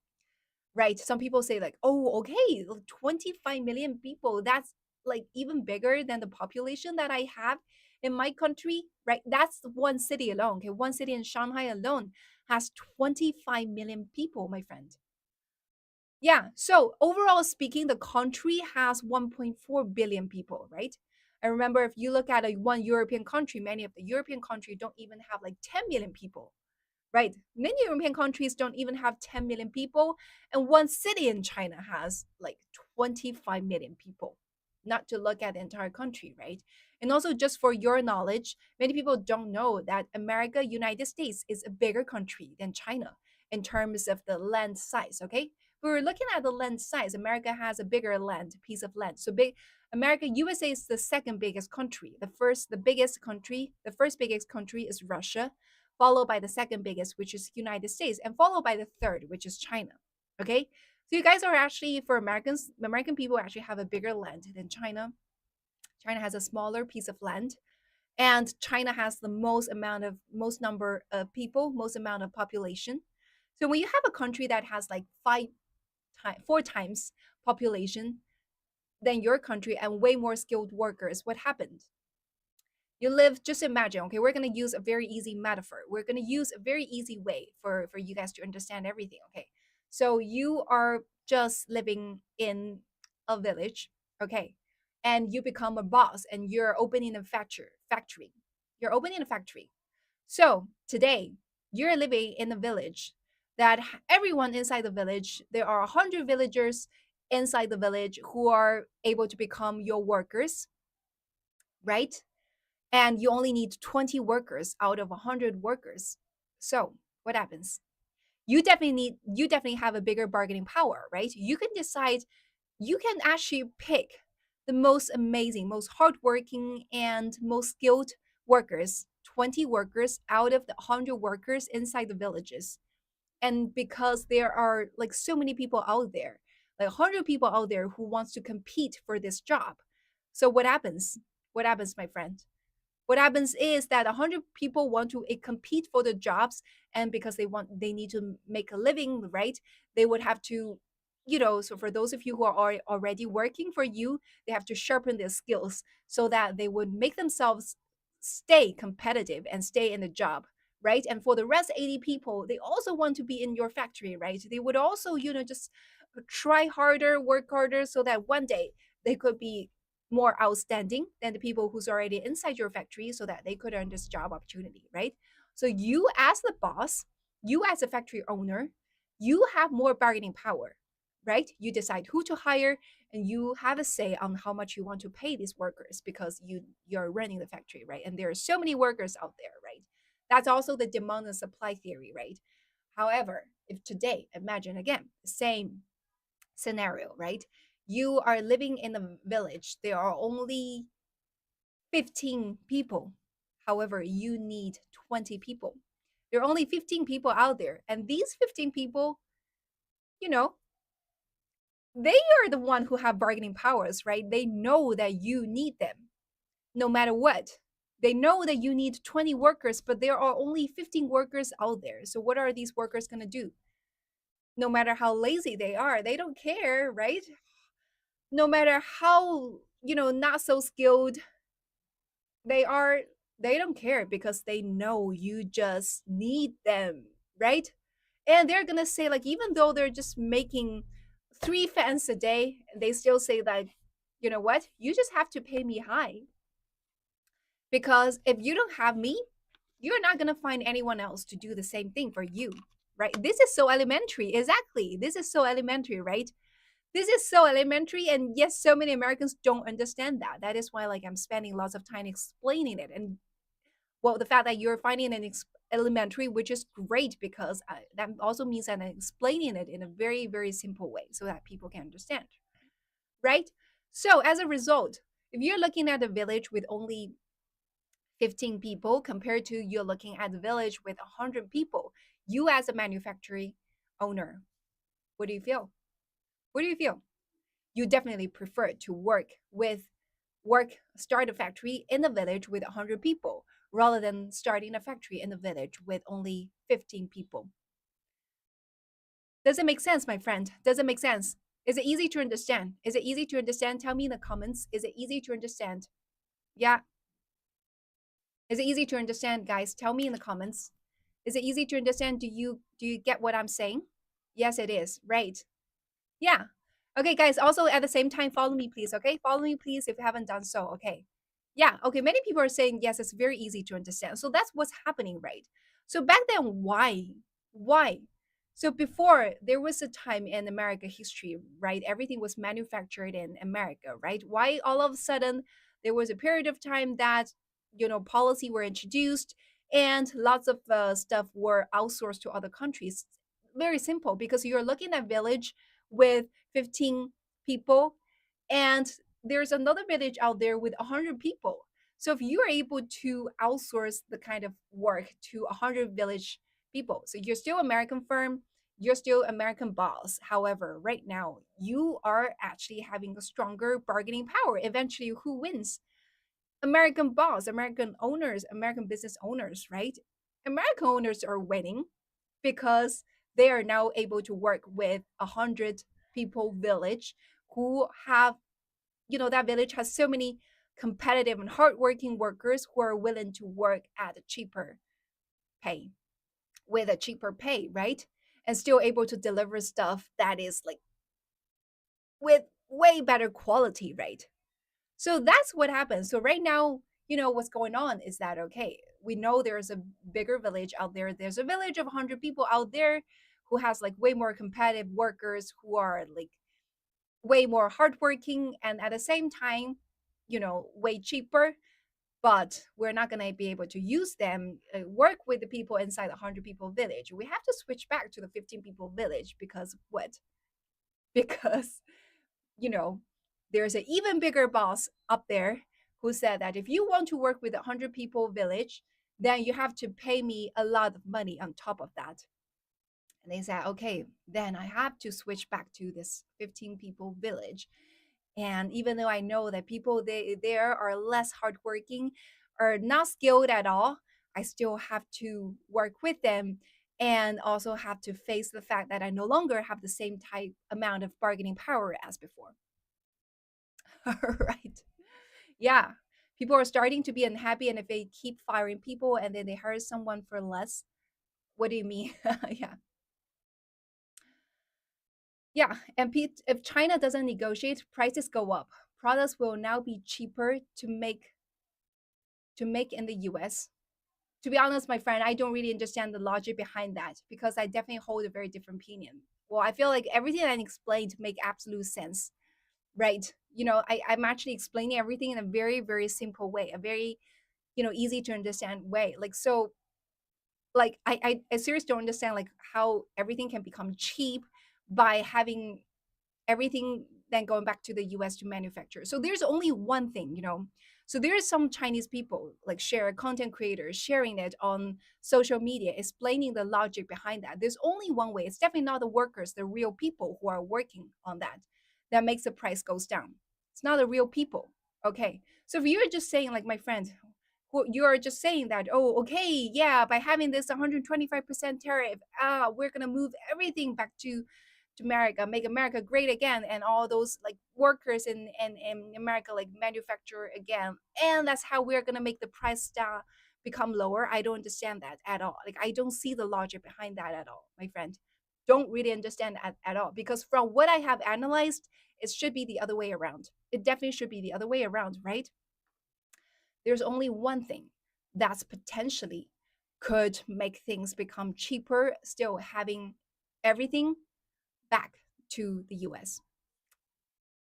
right? Some people say like, oh, okay, 25 million people, that's like even bigger than the population that I have in my country, right? That's one city alone. Okay, one city in Shanghai alone has 25 million people, my friend. Yeah. So overall speaking, the country has 1.4 billion people, right? I remember if you look at one European country, many of the European countries don't even have like 10 million people, right? Many European countries don't even have 10 million people. And one city in China has like 25 million people, not to look at the entire country, right? And also, just for your knowledge, many people don't know that America, United States, is a bigger country than China in terms of the land size, okay? We're looking at the land size. America has a bigger piece of land. So big, America, USA is the second biggest country. The first biggest country is Russia, followed by the second biggest, which is United States, and followed by the third, which is China. Okay, so you guys are actually, for Americans, American people actually have a bigger land than China. China has a smaller piece of land, and China has the most number of people, most amount of population. So when you have a country that has like four times population than your country and way more skilled workers, what happened? You live, just imagine, okay, we're going to use a very easy metaphor. We're going to use a very easy way for you guys to understand everything, okay? So you are just living in a village, okay? And you become a boss and you're opening a factory. You're opening a factory. So today, you're living in a village that everyone inside the village, there are 100 villagers inside the village who are able to become your workers, right? And you only need 20 workers out of 100 workers. So what happens? You definitely have a bigger bargaining power, right? You can decide, you can actually pick the most amazing, most hardworking, and most skilled workers, 20 workers out of the 100 workers inside the villages. And because there are like so many people out there, like 100 people out there who wants to compete for this job. So what happens? What happens, my friend? What happens is that 100 people want to compete for the jobs, and because they need to make a living, right? They would have to, so for those of you who are already working for you, they have to sharpen their skills so that they would make themselves stay competitive and stay in the job, right? And for the rest 80 people, they also want to be in your factory, right? They would also, just try harder, work harder, so that one day they could be more outstanding than the people who's already inside your factory, so that they could earn this job opportunity, right? So you as the boss, you as a factory owner, you have more bargaining power, right? You decide who to hire, and you have a say on how much you want to pay these workers, because you're running the factory, right? And there are so many workers out there, right? That's also the demand and supply theory, right? However, if today, imagine again the same scenario, right? You are living in a village, there are only 15 people. However, you need 20 people. There are only 15 people out there. And these 15 people, you know, they are the one who have bargaining powers, right? They know that you need them no matter what. They know that you need 20 workers, but there are only 15 workers out there. So what are these workers going to do? No matter how lazy they are, they don't care, right? No matter how, not so skilled they are, they don't care, because they know you just need them, right? And they're gonna say, like, even though they're just making 3 fans a day, they still say that, you know what, you just have to pay me high, because if you don't have me, you're not gonna find anyone else to do the same thing for you, right? This is so elementary. Exactly, this is so elementary, right? This is so elementary, and yes, so many Americans don't understand that. That is why, like, I'm spending lots of time explaining it. And well, the fact that you're finding an elementary, which is great, because that also means that I'm explaining it in a very, very simple way so that people can understand, right? So as a result, if you're looking at a village with only 15 people compared to you're looking at the village with 100 people, you as a manufacturing owner, what do you feel? What do you feel? You definitely prefer to start a factory in a village with 100 people, rather than starting a factory in a village with only 15 people. Does it make sense, my friend? Does it make sense? Is it easy to understand? Is it easy to understand? Tell me in the comments. Is it easy to understand? Yeah. Is it easy to understand, guys? Tell me in the comments. Is it easy to understand? Do you get what I'm saying? Yes, it is. Right. Yeah. Okay, guys, also at the same time, follow me, please. Okay, follow me, please, if you haven't done so. Okay. Yeah. Okay. Many people are saying, yes, it's very easy to understand. So that's what's happening, right? So back then, why? Why? So before, there was a time in America history, right? Everything was manufactured in America, right? Why all of a sudden there was a period of time that, policy were introduced, and lots of stuff were outsourced to other countries? Very simple, because you're looking at village with 15 people, and there's another village out there with 100 people. So if you are able to outsource the kind of work to 100 village people, so you're still American firm, you're still American boss. However, right now you are actually having a stronger bargaining power. Eventually, who wins? American boss, American owners, American business owners, right? American owners are winning, because they are now able to work with 100 people village, who have, that village has so many competitive and hardworking workers who are willing to work at a cheaper pay, with a cheaper pay, right? And still able to deliver stuff that is like with way better quality, right? So that's what happens. So right now, what's going on is that, okay, we know there's a bigger village out there. There's a village of 100 people out there who has like way more competitive workers who are like way more hardworking and at the same time, way cheaper. But we're not going to be able to use them, work with the people inside the 100 people village. We have to switch back to the 15 people village because what? Because, you know, there's an even bigger boss up there who said that if you want to work with a 100 people village, then you have to pay me a lot of money on top of that. And they said, okay, then I have to switch back to this 15 people village. And even though I know that people there are less hardworking or not skilled at all, I still have to work with them and also have to face the fact that I no longer have the same type amount of bargaining power as before. Right. Yeah. People are starting to be unhappy, and if they keep firing people and then they hire someone for less, what do you mean? Yeah. Yeah, and if China doesn't negotiate, prices go up. Products will now be cheaper to make in the US. To be honest, my friend, I don't really understand the logic behind that because I definitely hold a very different opinion. Well, I feel like everything I explained make absolute sense, right? I'm actually explaining everything in a very, very simple way, a very, easy to understand way. Like, so, like, I seriously don't understand like how everything can become cheap by having everything then going back to the US to manufacture. So there's only one thing. So there's some Chinese people like share content creators sharing it on social media, explaining the logic behind that. There's only one way. It's definitely not the workers, the real people who are working on that makes the price goes down. It's not the real people. Okay. So if you're just saying, like my friend, who you're just saying that, oh, okay, yeah, by having this 125% tariff, we're gonna move everything back to America, make America great again, and all those like workers in America like manufacture again, and that's how we're gonna make the price down become lower. I don't understand that at all. Like I don't see the logic behind that at all, my friend. Don't really understand at all because from what I have analyzed, it should be the other way around. It definitely should be the other way around, right? There's only one thing that's potentially could make things become cheaper, still having everything back to the US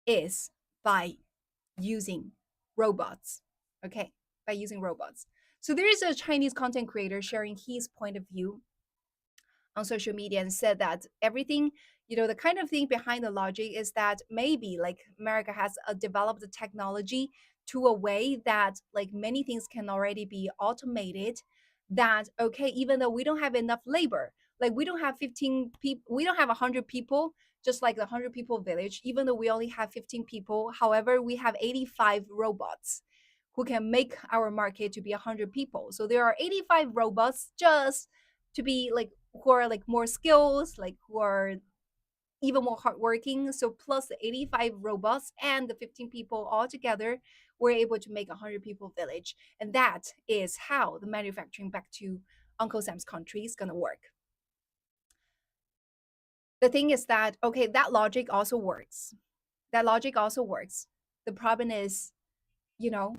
is by using robots. Okay, by using robots. So there is a Chinese content creator sharing his point of view on social media and said that everything, the kind of thing behind the logic is that maybe like America has developed the technology to a way that like many things can already be automated. That okay, even though we don't have enough labor, like we don't have 15 people, we don't have 100 people, just like the 100 people village, even though we only have 15 people. However, we have 85 robots who can make our market to be 100 people. So there are 85 robots just to be like who are like more skills, like who are even more hardworking. So plus the 85 robots and the 15 people all together, we're able to make a 100 people village. And that is how the manufacturing back to Uncle Sam's country is going to work. The thing is that, okay, that logic also works. That logic also works. The problem is, you know,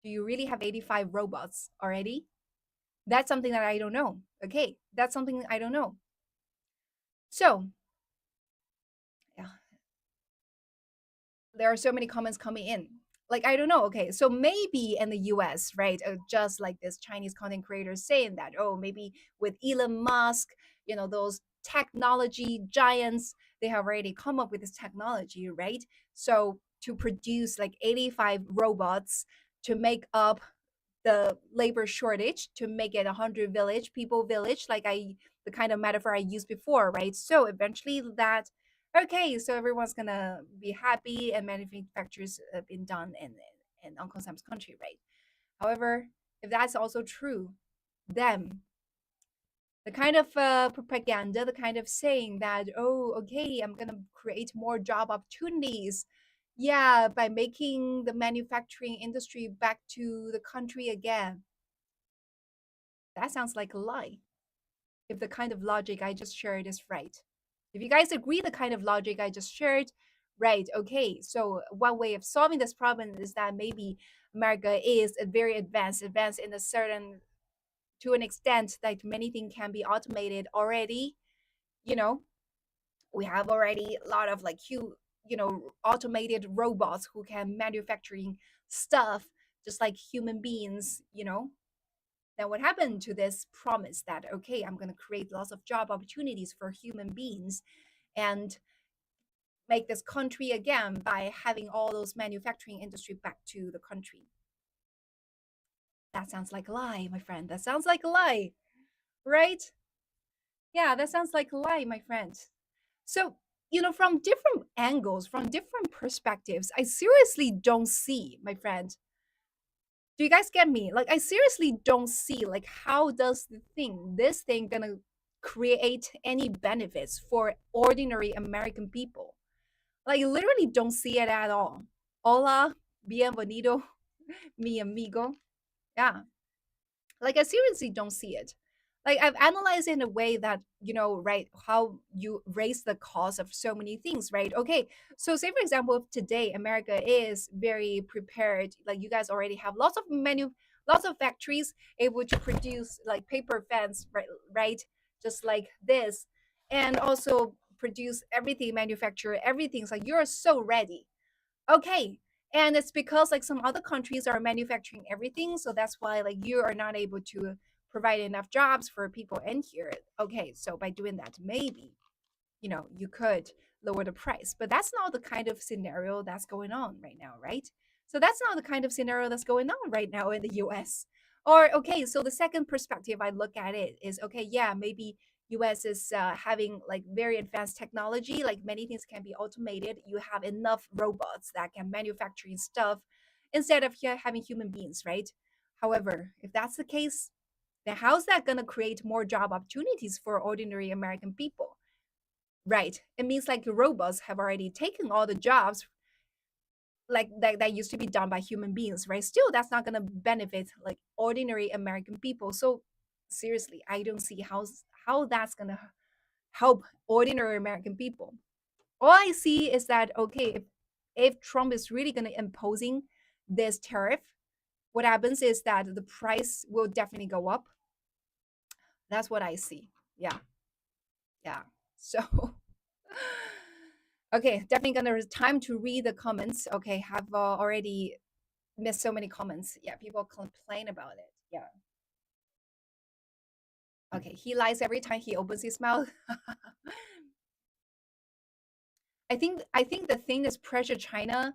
do you really have 85 robots already? That's something that I don't know. Okay, that's something I don't know. So, yeah, there are so many comments coming in. Like, I don't know. Okay, so maybe in the US, right, just like this Chinese content creators saying that, oh, maybe with Elon Musk, those technology giants, they have already come up with this technology, right? So, to produce like 85 robots to make up the labor shortage, to make it a 100 village people village, like the kind of metaphor I used before, right? So eventually that, okay, so everyone's gonna be happy and manufacturers have been done in Uncle Sam's country, right? However, if that's also true, then the kind of propaganda, the kind of saying that, oh, okay, I'm gonna create more job opportunities, yeah, by making the manufacturing industry back to the country again, that sounds like a lie. If the kind of logic I just shared is right. If you guys agree the kind of logic I just shared, Right. Okay. So one way of solving this problem is that maybe America is a very advanced in a certain to an extent that many things can be automated already. You know, we have already a lot of like automated robots who can manufacturing stuff just like human beings. Then what happened to this promise that okay, I'm going to create lots of job opportunities for human beings and make this country again by having all those manufacturing industry back to the country. That sounds like a lie, my friend. That sounds like a lie, right? Yeah, that sounds like a lie, my friend. So, from different angles, from different perspectives, I seriously don't see, my friend. Do you guys get me? Like, I seriously don't see, like, how does this thing gonna create any benefits for ordinary American people? Like, literally don't see it at all. Hola, bienvenido, mi amigo. Yeah, like I seriously don't see it. Like I've analyzed in a way that right, how you raise the cost of so many things, right? Okay, so say for example, if today America is very prepared, like you guys already have lots of factories able to produce like paper fans, right, just like this, and also produce everything, manufacture everything. It's like you're so ready. Okay. And it's because like some other countries are manufacturing everything. So that's why like you are not able to provide enough jobs for people in here. Okay. So by doing that, maybe, you could lower the price. But that's not the kind of scenario that's going on right now, right? So that's not the kind of scenario that's going on right now in the US. Or, okay, so the second perspective I look at it is okay, yeah, maybe US is having like very advanced technology, like many things can be automated. You have enough robots that can manufacturing stuff instead of having human beings, right? However, if that's the case, then how's that going to create more job opportunities for ordinary American people? Right. It means like robots have already taken all the jobs like that used to be done by human beings, right? Still, that's not going to benefit like ordinary American people. So seriously, I don't see how that's going to help ordinary American people. All I see is that okay, if Trump is really going to imposing this tariff, what happens is that the price will definitely go up. That's what I see. Yeah, yeah. So okay, definitely gonna time to read the comments. Okay, have already missed so many comments. Yeah, people complain about it. Yeah. Okay, he lies every time he opens his mouth. I think the thing that's pressure China.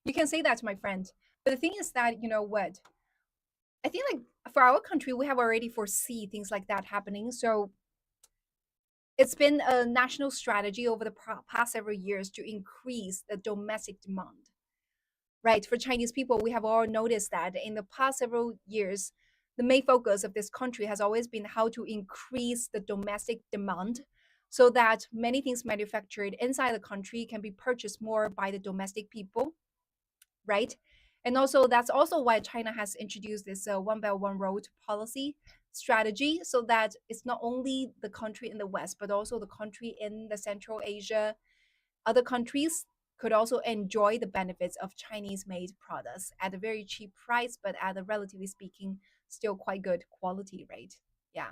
You can say that to my friend, but the thing is that you know what? I think like for our country, we have already foresee things like that happening. So it's been a national strategy over the past several years to increase the domestic demand. Right. For Chinese people, we have all noticed that in the past several years, the main focus of this country has always been how to increase the domestic demand so that many things manufactured inside the country can be purchased more by the domestic people, right? And also, that's also why China has introduced this one belt, one road policy strategy so that it's not only the country in the West, but also the country in the Central Asia, other countries could also enjoy the benefits of Chinese made products at a very cheap price, but at a relatively speaking, still quite good quality rate. Yeah.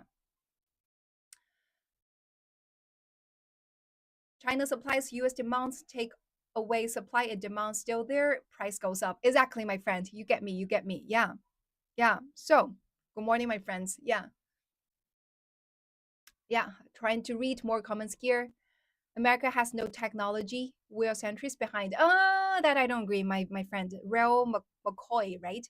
China supplies US demands, take away supply and demand still there, price goes up. Exactly, my friend. You get me, you get me. Yeah. Yeah. So good morning, my friends. Yeah. Yeah. Trying to read more comments here. America has no technology. We are centuries behind. That I don't agree, my friend. Real McCoy, right?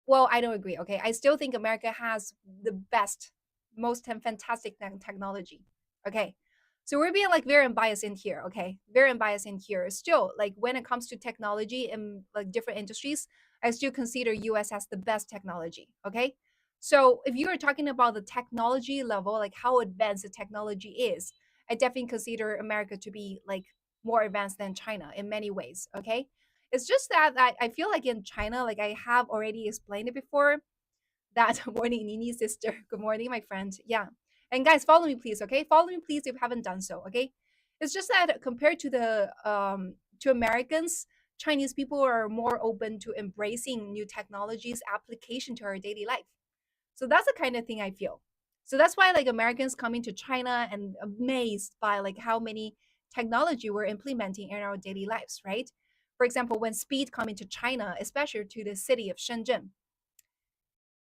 Well, I don't agree. Okay. I still think America has the best, most fantastic technology. Okay. So we're being like very unbiased in here. Okay. Very unbiased in here. Still, like when it comes to technology in like different industries, I still consider US as the best technology. Okay. So if you are talking about the technology level, like how advanced the technology is, I definitely consider America to be like more advanced than China in many ways. Okay. It's just that I feel like in China, like I have already explained it before, that morning, Nini sister. Good morning, my friend. Yeah. And guys, follow me, please. Okay. Follow me, please, if you haven't done so. Okay. It's just that compared to Americans, Chinese people are more open to embracing new technologies application to our daily life. So that's the kind of thing I feel. So that's why like Americans coming to China and amazed by like how many technology we're implementing in our daily lives, right? For example, when Speed coming to China, especially to the city of Shenzhen.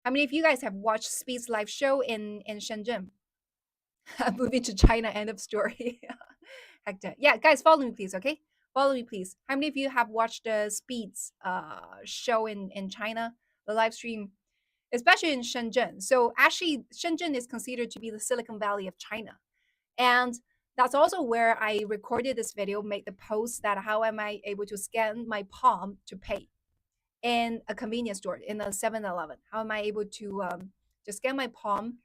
I mean, if you guys have watched Speed's live show in Shenzhen, moving to China, end of story. Hector. Yeah, guys, follow me, please, okay? Follow me, please. How many of you have watched the Speed's show in China, the live stream, especially in Shenzhen? So actually, Shenzhen is considered to be the Silicon Valley of China. And that's also where I recorded this video, made the post that how am I able to scan my palm to pay in a convenience store, in a 7-Eleven? How am I able to just scan my palm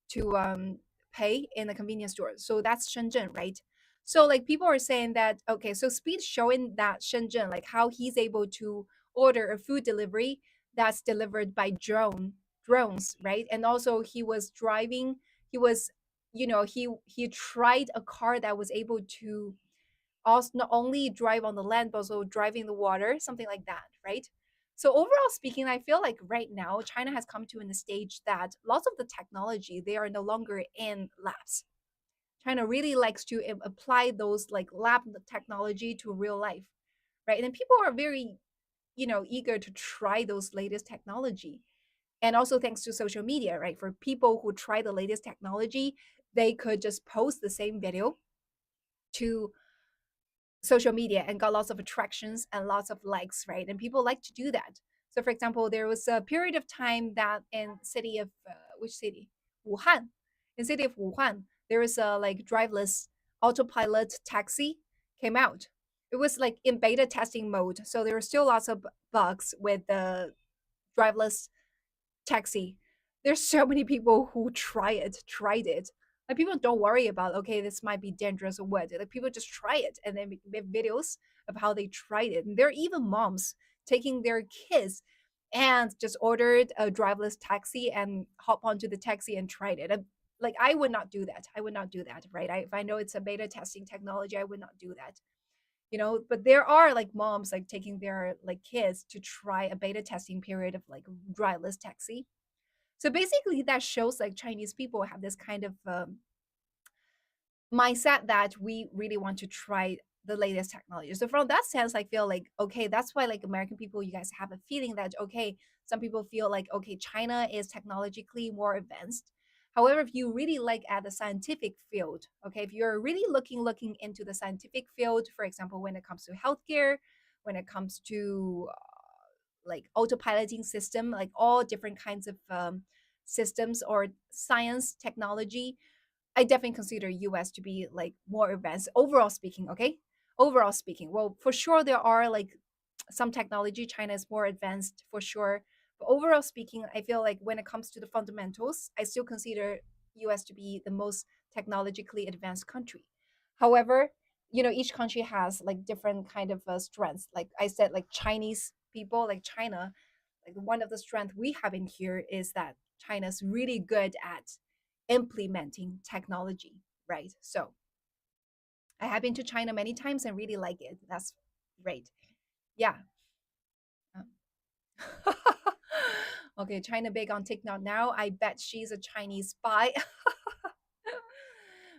to pay in the convenience store? So that's Shenzhen, right? So like people are saying that okay, so Speed showing that Shenzhen, like how he's able to order a food delivery that's delivered by drones, right? And also he was driving, he was, he tried a car that was able to also not only drive on the land but also driving the water, something like that, right? So overall speaking, I feel like right now China has come to in a stage that lots of the technology, they are no longer in labs. China really likes to apply those like lab technology to real life, right? And people are very, eager to try those latest technology. And also thanks to social media, right? For people who try the latest technology, they could just post the same video to social media and got lots of attractions and lots of likes, right? And people like to do that. So, for example, there was a period of time that in city of which city, Wuhan, in city of Wuhan, there was a like driveless autopilot taxi came out. It was like in beta testing mode, so there were still lots of bugs with the driveless taxi. There's so many people who tried it. Like people don't worry about okay, this might be dangerous or what. Like people just try it and then make videos of how they tried it. And there are even moms taking their kids and just ordered a driverless taxi and hop onto the taxi and tried it. And, like I would not do that. I would not do that, right? If I know it's a beta testing technology, I would not do that. But there are like moms like taking their like kids to try a beta testing period of like driverless taxi. So basically, that shows like Chinese people have this kind of mindset that we really want to try the latest technology. So from that sense, I feel like okay, that's why like American people, you guys have a feeling that okay, some people feel like okay, China is technologically more advanced. However, if you really like at the scientific field, okay, if you're really looking into the scientific field, for example, when it comes to healthcare, when it comes to like autopiloting system, like all different kinds of systems or science technology, I definitely consider US to be like more advanced overall speaking, okay? Overall speaking. Well, for sure there are like some technology China is more advanced for sure. But overall speaking, I feel like when it comes to the fundamentals, I still consider US to be the most technologically advanced country. However, each country has like different kind of strengths. Like I said, like Chinese people, like China, like one of the strength we have in here is that China's really good at implementing technology, right? So I have been to China many times and really like it. That's great. Yeah. Um, okay, China big on TikTok now. I bet she's a Chinese spy.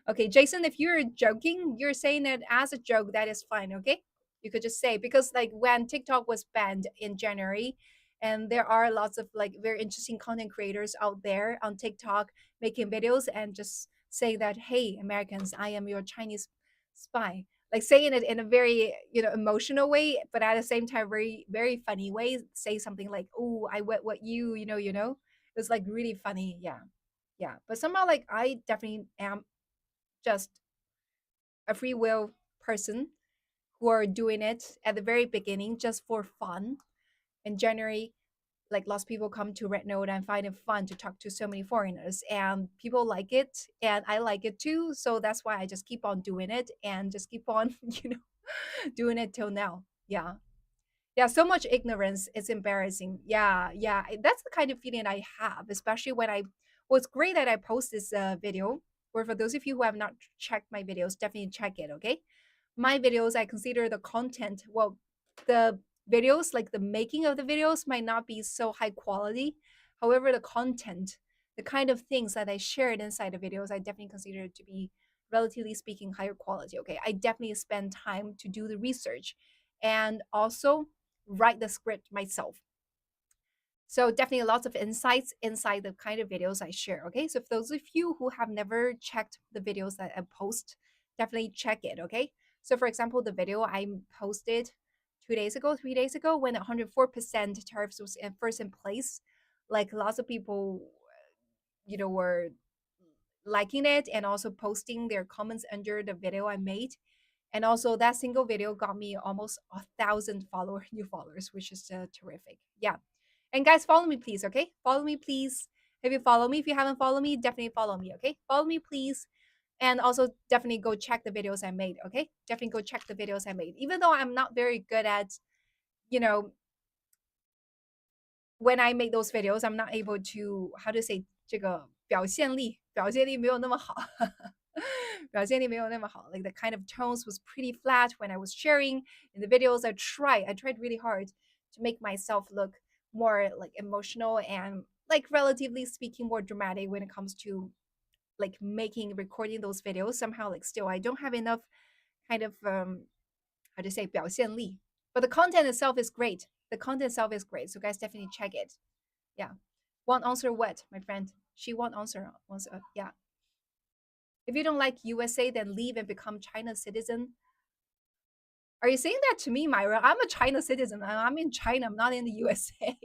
Okay, Jason, if you're joking, you're saying it as a joke, that is fine, okay? You could just say because like when TikTok was banned in January, and there are lots of like very interesting content creators out there on TikTok making videos and just saying that, hey, Americans, I am your Chinese spy. Like saying it in a very, emotional way, but at the same time, very, very funny way. Say something like, oh, I what you know. It was like really funny. Yeah. Yeah. But somehow like I definitely am just a free will person who are doing it at the very beginning just for fun. In January, like lots of people come to Red Note and find it fun to talk to so many foreigners, and people like it, and I like it too. So that's why I just keep on doing it and just keep on, doing it till now. Yeah. Yeah, so much ignorance. It's embarrassing. Yeah, yeah. That's the kind of feeling I have, especially when I. Well, it's great that I post this video or for those of you who have not checked my videos, definitely check it, okay? My videos, I consider the content, well, the videos, like the making of the videos, might not be so high quality. However, the content, the kind of things that I shared inside the videos, I definitely consider it to be, relatively speaking, higher quality. Okay, I definitely spend time to do the research and also write the script myself. So definitely lots of insights inside the kind of videos I share. Okay, so for those of you who have never checked the videos that I post, definitely check it. Okay, so for example, the video I posted 2 days ago, 3 days ago, when 104% tariffs was first in place, like lots of people, were liking it and also posting their comments under the video I made. And also that single video got me almost 1,000 new followers, which is terrific. Yeah. And guys, follow me, please. Okay, follow me, please. If you follow me, if you haven't followed me, definitely follow me. Okay, follow me, please. And also definitely go check the videos I made. Okay, definitely go check the videos I made. Even though I'm not very good at, you know, when I make those videos, I'm not able to, how to say 这个表现力没有那么好。表现力没有那么好. Like the kind of tones was pretty flat when I was sharing in the videos. I tried really hard to make myself look more like emotional and, like, relatively speaking, more dramatic when it comes to like recording those videos. Somehow, like, still I don't have enough kind of how to say 表现力. But the content itself is great. The content itself is great. So guys, definitely check it. Yeah. Won't answer what, my friend? She won't answer. Yeah. If you don't like USA, then leave and become China's citizen. Are you saying that to me, Myra? I'm a China citizen. I'm in China. I'm not in the USA.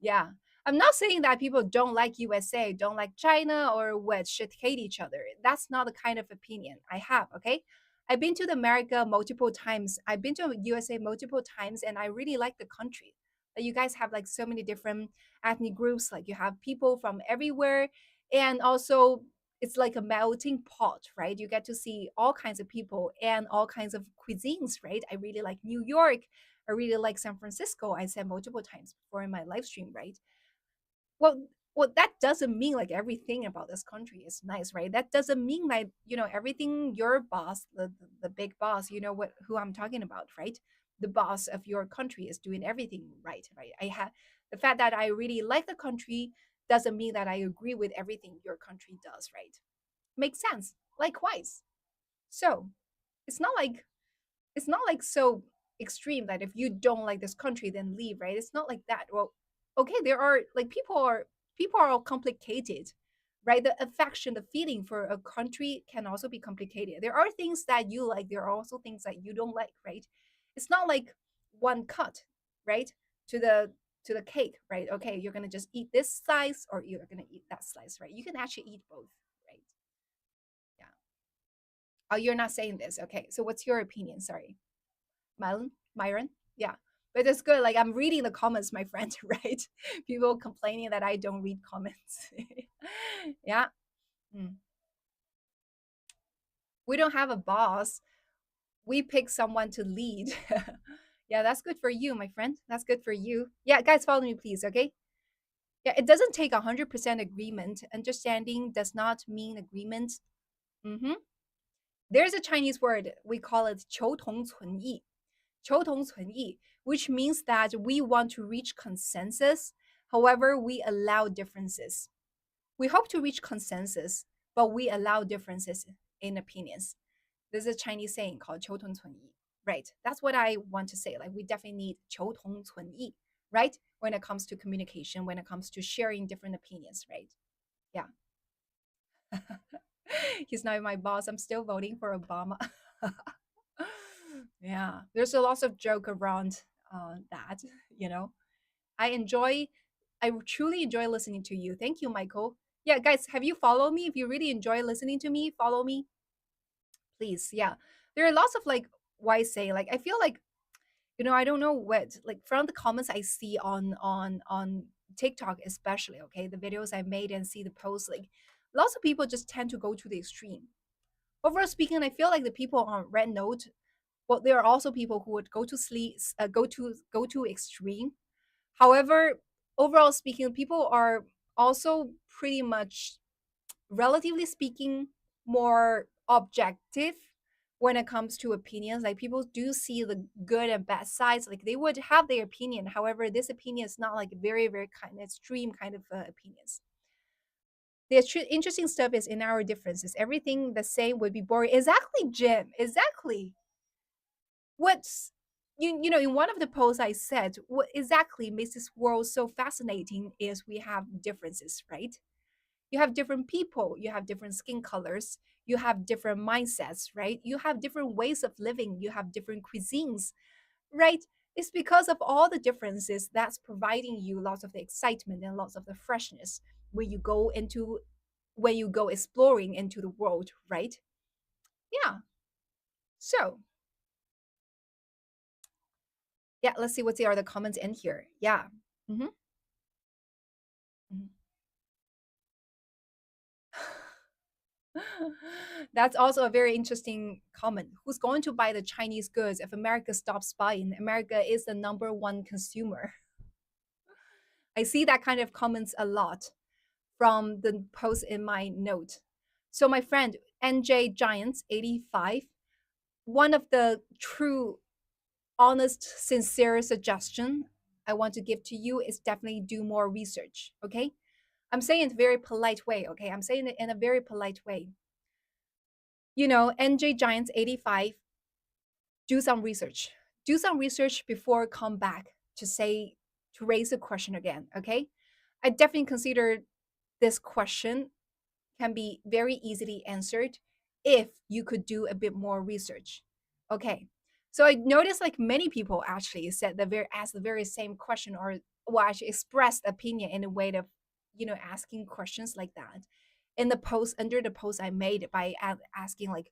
Yeah. I'm not saying that people don't like USA, don't like China, or what, should hate each other. That's not the kind of opinion I have, okay? I've been to the America multiple times. I've been to USA multiple times, and I really like the country. Like, you guys have like so many different ethnic groups. Like, you have people from everywhere, and also it's like a melting pot, right? You get to see all kinds of people and all kinds of cuisines, right? I really like New York. I really like San Francisco. I said multiple times before in my live stream, right? Well, that doesn't mean like everything about this country is nice, right? That doesn't mean like, everything your boss, the big boss, who I'm talking about, right? The boss of your country is doing everything right, right? I have the fact that I really like the country doesn't mean that I agree with everything your country does, right? Makes sense. Likewise. So it's not like so extreme that if you don't like this country, then leave, right? It's not like that. Well, okay, there are like people are all complicated, right? The affection, the feeling for a country can also be complicated. There are things that you like, there are also things that you don't like, right? It's not like one cut, right? To the cake, right? Okay, you're gonna just eat this slice or you're gonna eat that slice, right? You can actually eat both, right? Yeah. Oh, you're not saying this. Okay. So what's your opinion? Sorry. Myron? Yeah. But it's good. Like, I'm reading the comments, my friend, right? People complaining that I don't read comments. Yeah. Mm. We don't have a boss. We pick someone to lead. Yeah, that's good for you, my friend. That's good for you. Yeah, guys, follow me, please. Okay. Yeah, it doesn't take 100% agreement. Understanding does not mean agreement. Mm-hmm. There's a Chinese word, we call it 求同存异. 求同存异, which means that we want to reach consensus. However, we allow differences. We hope to reach consensus, but we allow differences in opinions. There's a Chinese saying called 求同存异. Right. That's what I want to say. Like, we definitely need 求同存异, right? When it comes to communication, when it comes to sharing different opinions, right? Yeah. He's not my boss. I'm still voting for Obama. Yeah, there's a lot of joke around that, you know. I truly enjoy listening to you. Thank you, Michael. Yeah, guys, have you followed me? If you really enjoy listening to me, follow me, please. Yeah, there are lots of like why say like I feel like I don't know what like from the comments I see on TikTok especially. Okay, the videos I made and see the posts like lots of people just tend to go to the extreme. Overall speaking, I feel like the people on Red Note, well, there are also people who would go to sleep, go to extreme. However, overall speaking, people are also pretty much relatively speaking, more objective when it comes to opinions. Like people do see the good and bad sides. Like they would have their opinion. However, this opinion is not like very, very kind of extreme kind of opinions. The interesting stuff is in our differences. Everything the same would be boring. Exactly, Jim. Exactly. What's you know, in one of the posts I said, what exactly makes this world so fascinating is we have differences, right? You have different people, you have different skin colors, you have different mindsets, right? You have different ways of living, you have different cuisines, right? It's because of all the differences that's providing you lots of the excitement and lots of the freshness when you go into when you go exploring into the world, right? Yeah. So yeah, let's see what the other comments in here. Yeah. Mhm. Mhm. That's also a very interesting comment. Who's going to buy the Chinese goods if America stops buying? America is the number one consumer. I see that kind of comments a lot from the post in my note. So my friend NJ Giants 85, one of the true honest sincere suggestion I want to give to you is definitely do more research, okay? I'm saying it in a very polite way, okay? I'm saying it in a very polite way. You know, NJ Giants 85, do some research. Do some research before come back to say to raise the question again, okay? I definitely consider this question can be very easily answered if you could do a bit more research. Okay. So I noticed like many people actually said the very asked the very same question or well actually expressed opinion in a way of asking questions like that in the post under the post I made by asking like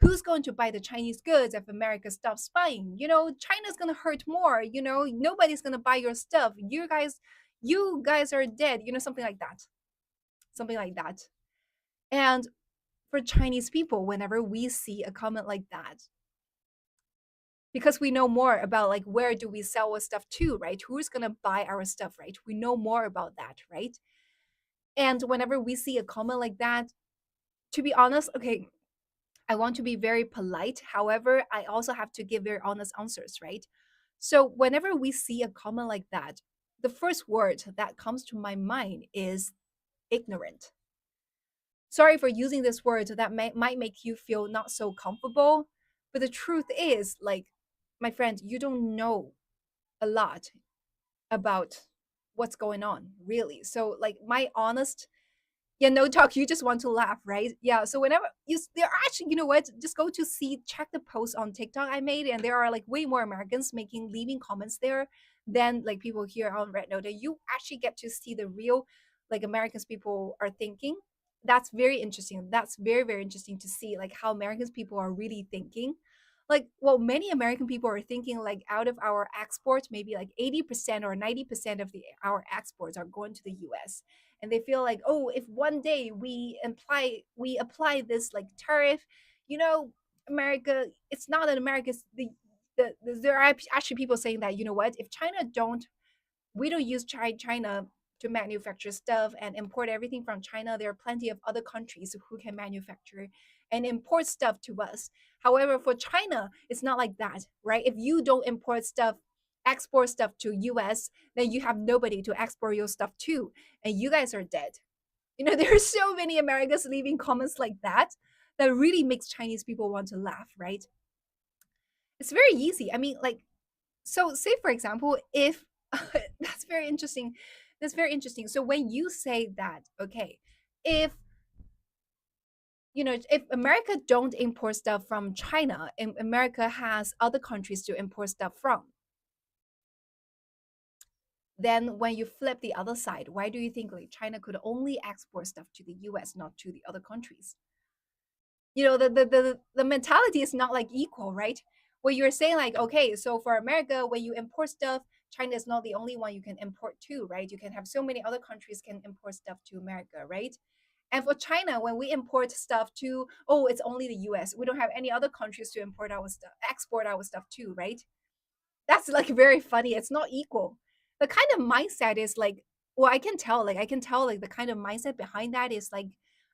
who's going to buy the Chinese goods if America stops buying? You know, China's going to hurt more. You know, nobody's going to buy your stuff. You guys are dead. You know, something like that. Something like that. And for Chinese people, whenever we see a comment like that, because we know more about like where do we sell our stuff to, right? Who's going to buy our stuff, right? We know more about that, right? And whenever we see a comment like that, to be honest, okay, I want to be very polite. However, I also have to give very honest answers, right? So whenever we see a comment like that, the first word that comes to my mind is ignorant. Sorry for using this word that might make you feel not so comfortable, but the truth is, like, my friend, you don't know a lot about what's going on, really. So, like, my honest yeah, no talk. You just want to laugh, right? Yeah. So whenever there are actually, you know what? Just go to see, check the post on TikTok I made, and there are like way more Americans leaving comments there than like people here on Red Note. You actually get to see the real, like Americans people are thinking. That's very interesting. That's very very interesting to see like how Americans people are really thinking. Like, well, many American people are thinking like out of our exports, maybe like 80% or 90% of the our exports are going to the US and they feel like oh if one day we apply this like tariff you know America it's not that America's there are actually people saying that you know what if China don't we don't use China to manufacture stuff and import everything from China. There are plenty of other countries who can manufacture and import stuff to us. However, for China, it's not like that, right? If you don't import stuff, export stuff to US, then you have nobody to export your stuff to, and you guys are dead. You know, there are so many Americans leaving comments like that that really makes Chinese people want to laugh, right? It's very easy. I mean, like so say for example if that's very interesting that's very interesting so when you say that okay if you know if America don't import stuff from China and America has other countries to import stuff from then when you flip the other side why do you think like China could only export stuff to the US not to the other countries you know the mentality is not like equal right what you're saying like okay so for America when you import stuff China is not the only one you can import to right you can have so many other countries can import stuff to America right and for China when we import stuff to oh it's only the US we don't have any other countries to import our stuff export our stuff to right that's like very funny it's not equal the kind of mindset is like well I can tell like the kind of mindset behind that is like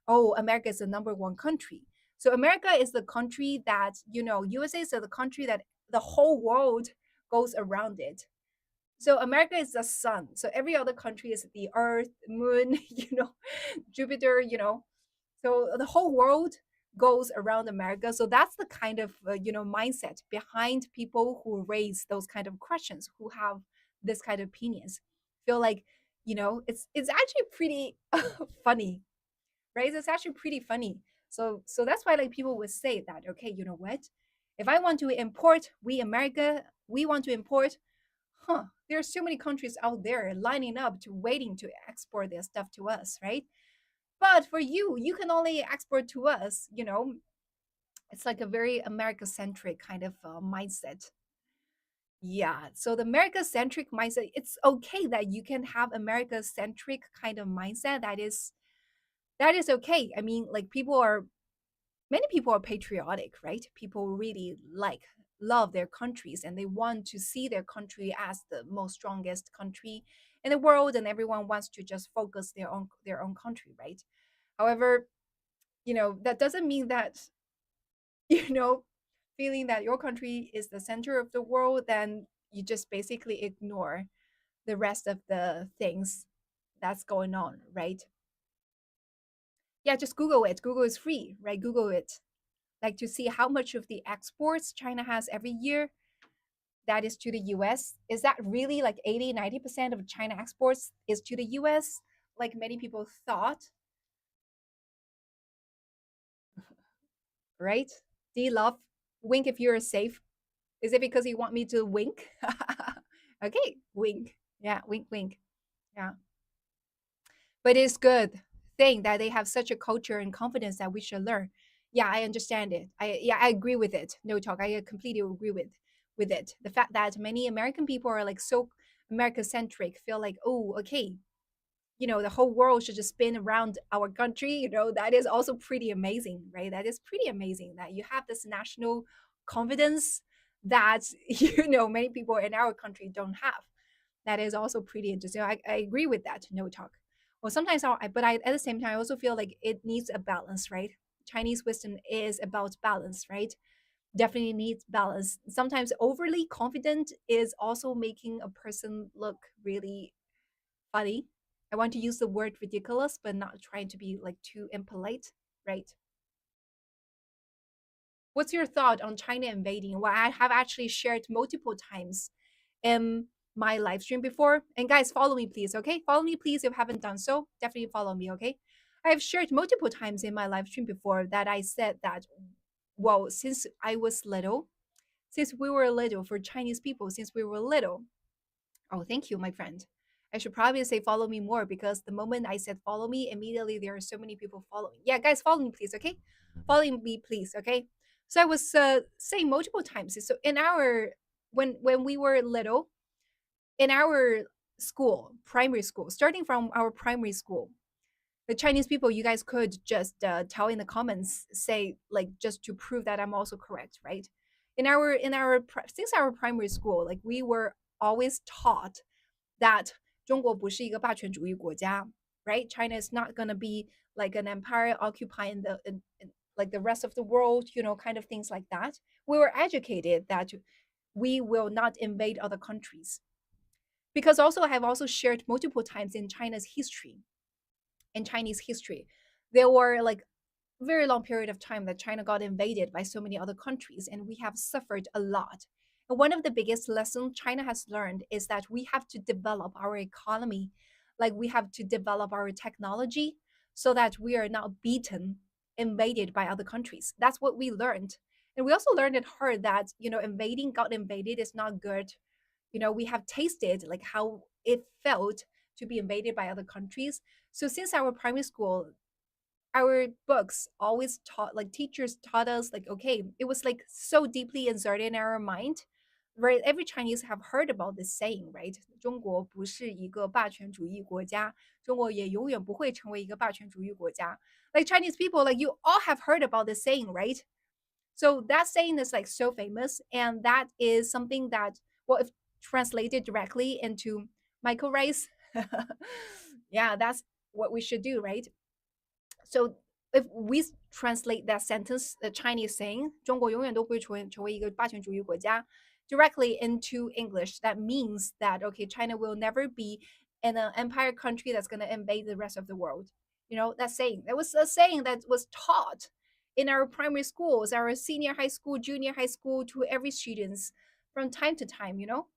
oh, America is the number one country. So America is the country that, USA is the country that the whole world goes around it. So America is the sun. So every other country is the earth, moon, Jupiter, So the whole world goes around America. So that's the kind of, mindset behind people who raise those kind of questions, who have this kind of opinions. Feel like, it's actually pretty funny, right? It's actually pretty funny. So that's why like people would say that, okay, you know what? If I want to import, we want to import, there are so many countries out there lining up to waiting to export their stuff to us, right? But for you, you can only export to us, it's like a very America centric kind of mindset. Yeah, so the America centric mindset, it's okay that you can have America centric kind of mindset. That is okay. I mean, like many people are patriotic, right? People really love their countries and they want to see their country as the most strongest country in the world, and everyone wants to just focus their own country, right? However, that doesn't mean that you know feeling that your country is the center of the world, then you just basically ignore the rest of the things that's going on, right? Yeah, just Google it. Google is free, right? Google it, like to see how much of the exports China has every year that is to the US. Is that really like 80-90% of China exports is to the US, like many people thought, right? D love, wink if you're safe. Is it because you want me to wink? Okay, wink. Yeah, wink, wink. Yeah. But it's good thing that they have such a culture and confidence that we should learn. Yeah, I understand it. I agree with it. No talk. I completely agree with it. The fact that many American people are like so America centric, feel like, oh, okay, the whole world should just spin around our country. That is also pretty amazing, right? That is pretty amazing that you have this national confidence that many people in our country don't have. That is also pretty interesting. I agree with that. No talk. Well, sometimes but at the same time, I also feel like it needs a balance, right? Chinese wisdom is about balance, right? Definitely needs balance. Sometimes overly confident is also making a person look really funny. I want to use the word ridiculous, but not trying to be like too impolite, right? What's your thought on China invading? Well, I have actually shared multiple times in my live stream before. And guys, follow me, please. Okay, follow me, please. If you haven't done so, definitely follow me. Okay, I've shared multiple times in my live stream before that I said that, well, since I was little, since we were little, for Chinese people, since we were little. Oh, thank you, my friend. I should probably say follow me more, because the moment I said follow me, immediately there are so many people following. Yeah, guys, follow me, please. Okay, follow me, please. Okay. So I was saying multiple times. So in our when we were little, in our school, primary school, starting from our primary school, the Chinese people, you guys could just tell in the comments, say like just to prove that I'm also correct, right? Since our primary school, like we were always taught that 中国不是一个霸权主义国家, right? China is not going to be like an empire occupying like the rest of the world, kind of things like that. We were educated that we will not invade other countries. Because also I have also shared multiple times in Chinese history, there were like very long period of time that China got invaded by so many other countries, and we have suffered a lot. And one of the biggest lessons China has learned is that we have to develop our economy, like we have to develop our technology so that we are not beaten, invaded by other countries. That's what we learned. And we also learned it hard that, got invaded is not good. We have tasted like how it felt to be invaded by other countries. So since our primary school, our books always taught, like teachers taught us, like, okay, it was like so deeply inserted in our mind, right? Every Chinese have heard about this saying, right? 中国不是一个霸权主义国家，中国也永远不会成为一个霸权主义国家. Like Chinese people, like you all have heard about this saying, right? So that saying is like so famous, and that is something that, well, if translated directly into Michael Rice, yeah, that's what we should do, right? So if we translate that sentence, the Chinese saying 中国永远都不会成为一个霸权主义国家 directly into English, that means that okay, China will never be an empire country that's going to invade the rest of the world. You know, that saying. That was a saying that was taught in our primary schools, our senior high school, junior high school, to every students from time to time, you know?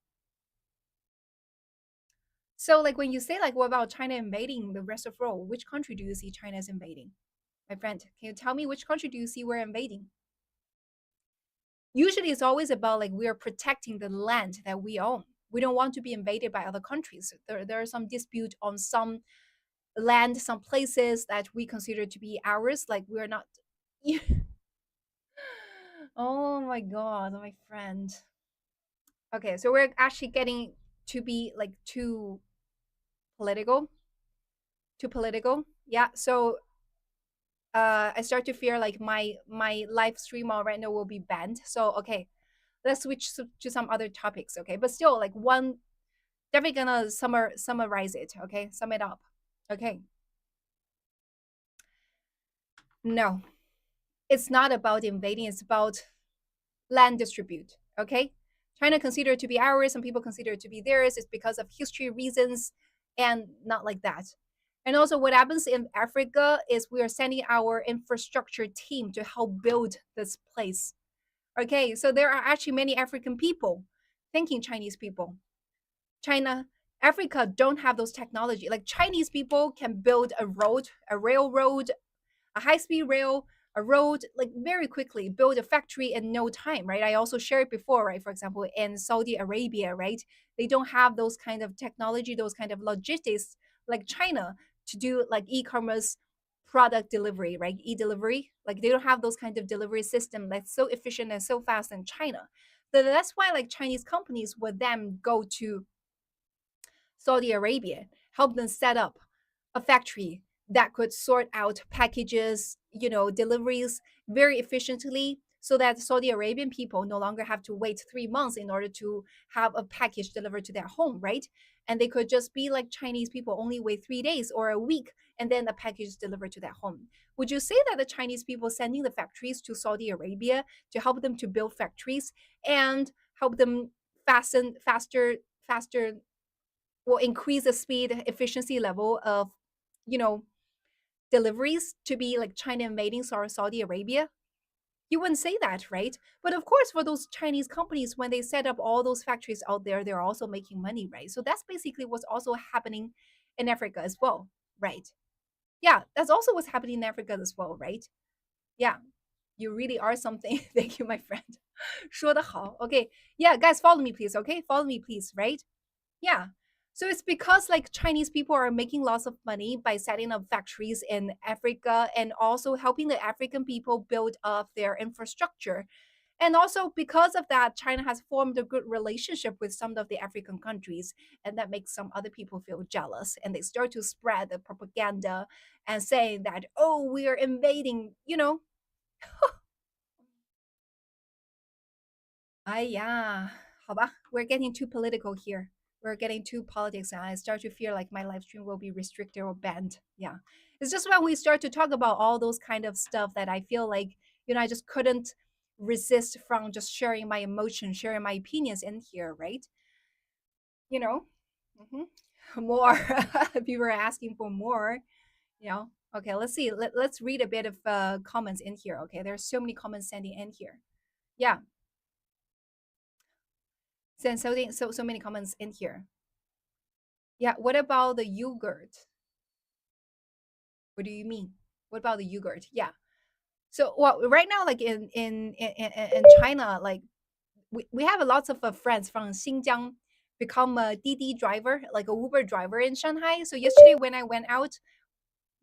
So like when you say like what about China invading the rest of the world, which country do you see China is invading? My friend, can you tell me which country do you see we're invading? Usually it's always about like we are protecting the land that we own. We don't want to be invaded by other countries. There are some dispute on some land, some places that we consider to be ours. Like we're not. Oh my God, my friend. Okay, so we're actually getting to be like too political. Too political. Yeah. So I start to fear like my live stream right now will be banned. So okay, let's switch to some other topics. Okay, but still like one definitely gonna summarize it. Okay, sum it up. Okay, no, it's not about invading. It's about land distribute. Okay, China considered to be ours, some people consider it to be theirs. It's because of history reasons, and not like that. And also, what happens in Africa is we are sending our infrastructure team to help build this place. Okay, so there are actually many African people thanking Chinese people. China, Africa don't have those technology. Like Chinese people can build a road, a railroad, a high-speed rail, a road, like very quickly, build a factory in no time, right? I also shared before, right? For example, in Saudi Arabia, right? They don't have those kind of technology, those kind of logistics like China to do like e-commerce product delivery, right? E-delivery. Like they don't have those kind of delivery system that's so efficient and so fast in China. So that's why like Chinese companies would then go to Saudi Arabia, help them set up a factory that could sort out packages, you know, deliveries very efficiently so that Saudi Arabian people no longer have to wait 3 months in order to have a package delivered to their home, right? And they could just be like Chinese people, only wait 3 days or a week, and then the package is delivered to their home. Would you say that the Chinese people sending the factories to Saudi Arabia to help them to build factories and help them faster will increase the speed efficiency level of, you know, deliveries to be like China invading Saudi Arabia? You wouldn't say that, right? But of course, for those Chinese companies, when they set up all those factories out there, they're also making money, right? So that's basically what's also happening in Africa as well, right? Yeah, that's also what's happening in Africa as well, right? Yeah, you really are something. Thank you, my friend. 说得好. Okay, yeah, guys, follow me, please. Okay, follow me, please, right? Yeah. So it's because like Chinese people are making lots of money by setting up factories in Africa and also helping the African people build up their infrastructure. And also because of that, China has formed a good relationship with some of the African countries, and that makes some other people feel jealous. And they start to spread the propaganda and saying that, oh, we are invading, you know. 哎呀，好吧, we're getting too political here. We're getting too politics, and I start to feel like my live stream will be restricted or banned. Yeah. It's just when we start to talk about all those kind of stuff that I feel like, you know, I just couldn't resist from just sharing my emotions, sharing my opinions in here, right? You know? Mhm. More. People are asking for more, you know? Okay, let's see. Let's read a bit of comments in here. Okay, there's so many comments sending in here. Yeah. So many comments in here. Yeah, what about the yogurt? What do you mean? What about the yogurt? Yeah. So well, right now, like in China, like we have lots of friends from Xinjiang become a Didi driver, like a Uber driver in Shanghai. So yesterday when I went out,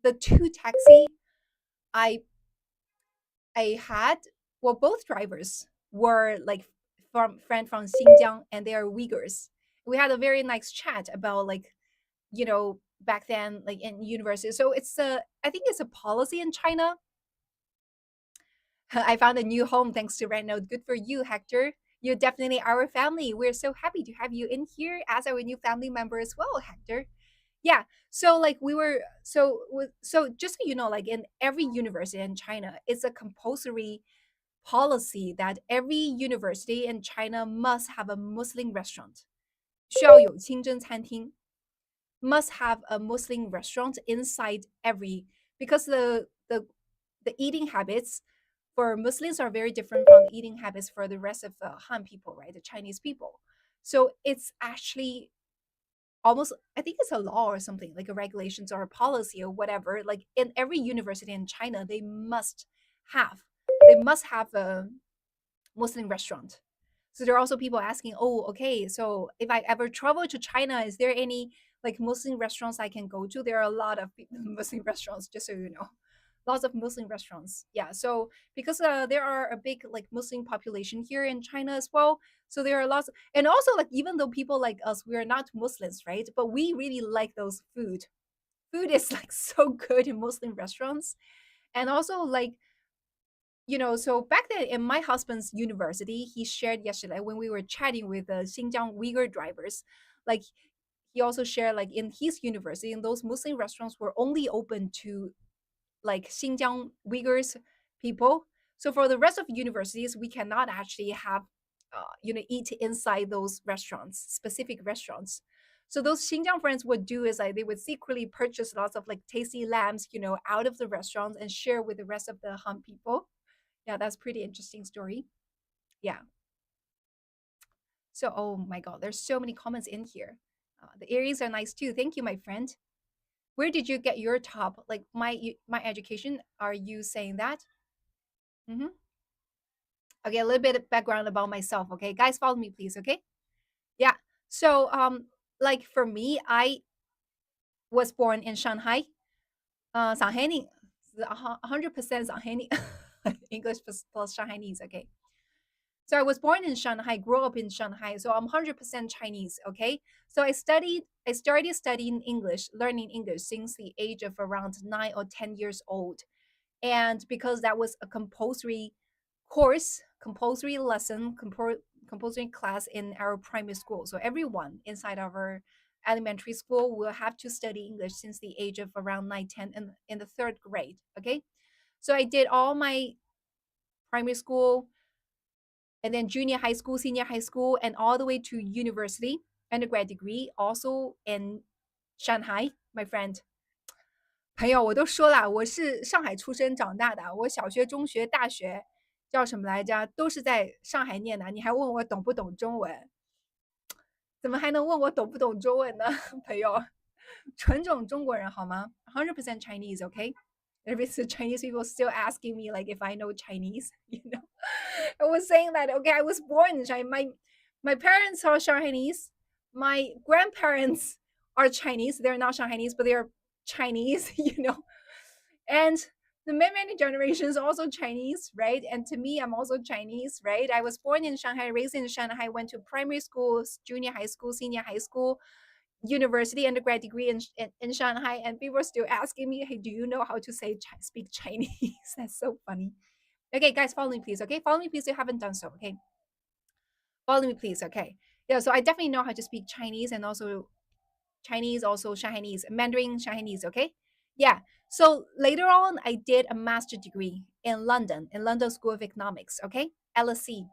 the two taxi I I had, well, both drivers were like from friend from Xinjiang and they are Uyghurs. We had a very nice chat about like, you know, back then like in university. So it's a, I think it's a policy in China. I found a new home thanks to RedNote. Good for you, Hector. You're definitely our family. We're so happy to have you in here as our new family member as well, Hector. Yeah. So like we were so just so you know, like in every university in China, it's a compulsory policy that every university in China must have a Muslim restaurant. 需要有清真餐厅 must have a Muslim restaurant inside every because the eating habits for Muslims are very different from the eating habits for the rest of the Han people, right? The Chinese people. So it's actually almost I think it's a law or something, like a regulations or a policy or whatever. Like in every university in China, have they must have a Muslim restaurant. So there are also people asking, oh, okay, so if I ever travel to China, is there any like Muslim restaurants I can go to? There are a lot of Muslim restaurants, just so you know. Lots of Muslim restaurants. Yeah. So because there are a big like Muslim population here in China as well. So there are lots, and also like even though people like us, we are not Muslims, right? But we really like those food. Food is like so good in Muslim restaurants. And also like so back then in my husband's university, he shared yesterday when we were chatting with the Xinjiang Uyghur drivers, like he also shared like in his university, and those Muslim restaurants were only open to like Xinjiang Uyghurs people. So for the rest of universities, we cannot actually have, eat inside those restaurants, specific restaurants. So those Xinjiang friends would do is like they would secretly purchase lots of like tasty lambs, out of the restaurants and share with the rest of the Han people. Yeah, that's pretty interesting story. Yeah. So, oh my God, there's so many comments in here. The earrings are nice too. Thank you, my friend. Where did you get your top? Like my education? Are you saying that? Hmm. Okay, a little bit of background about myself. Okay, guys, follow me, please. Okay. Yeah. So, like for me, I was born in Shanghai. Shanghai, 100% Shanghai. English plus Shanghainese. Okay. So I was born in Shanghai, grew up in Shanghai, so I'm 100% Chinese, okay? So I started studying English, learning English since the age of around 9 or 10 years old. And because that was a compulsory course, compulsory lesson, compulsory class in our primary school. So everyone inside our elementary school will have to study English since the age of around 9, 10 in the third grade, okay? So I did all my primary school, and then junior high school, senior high school, and all the way to university, undergrad degree, also in Shanghai, my friend. 朋友，我都说了，我是上海出生长大的，我小学、中学、大学叫什么来着，都是在上海念的。你还问我懂不懂中文？怎么还能问我懂不懂中文呢？朋友，纯种中国人好吗？100% Chinese, okay? If it's the Chinese people still asking me like if I know Chinese, I was saying that okay, I was born in China. My parents are Shanghainese. My grandparents are Chinese. They're not Shanghainese, but they're Chinese, And the many generations also Chinese, right? And to me, I'm also Chinese, right? I was born in Shanghai, raised in Shanghai, went to primary school, junior high school, senior high school, university, undergrad degree in Shanghai, and people are still asking me, hey, do you know how to speak Chinese? That's so funny. Okay, guys, follow me, please. Okay, follow me, please. You haven't done so. Okay, follow me, please. Okay, yeah. So I definitely know how to speak Chinese and also Chinese, also Shanghainese, Mandarin, Shanghainese. Okay, yeah. So later on, I did a master degree in London School of Economics. Okay, LSE.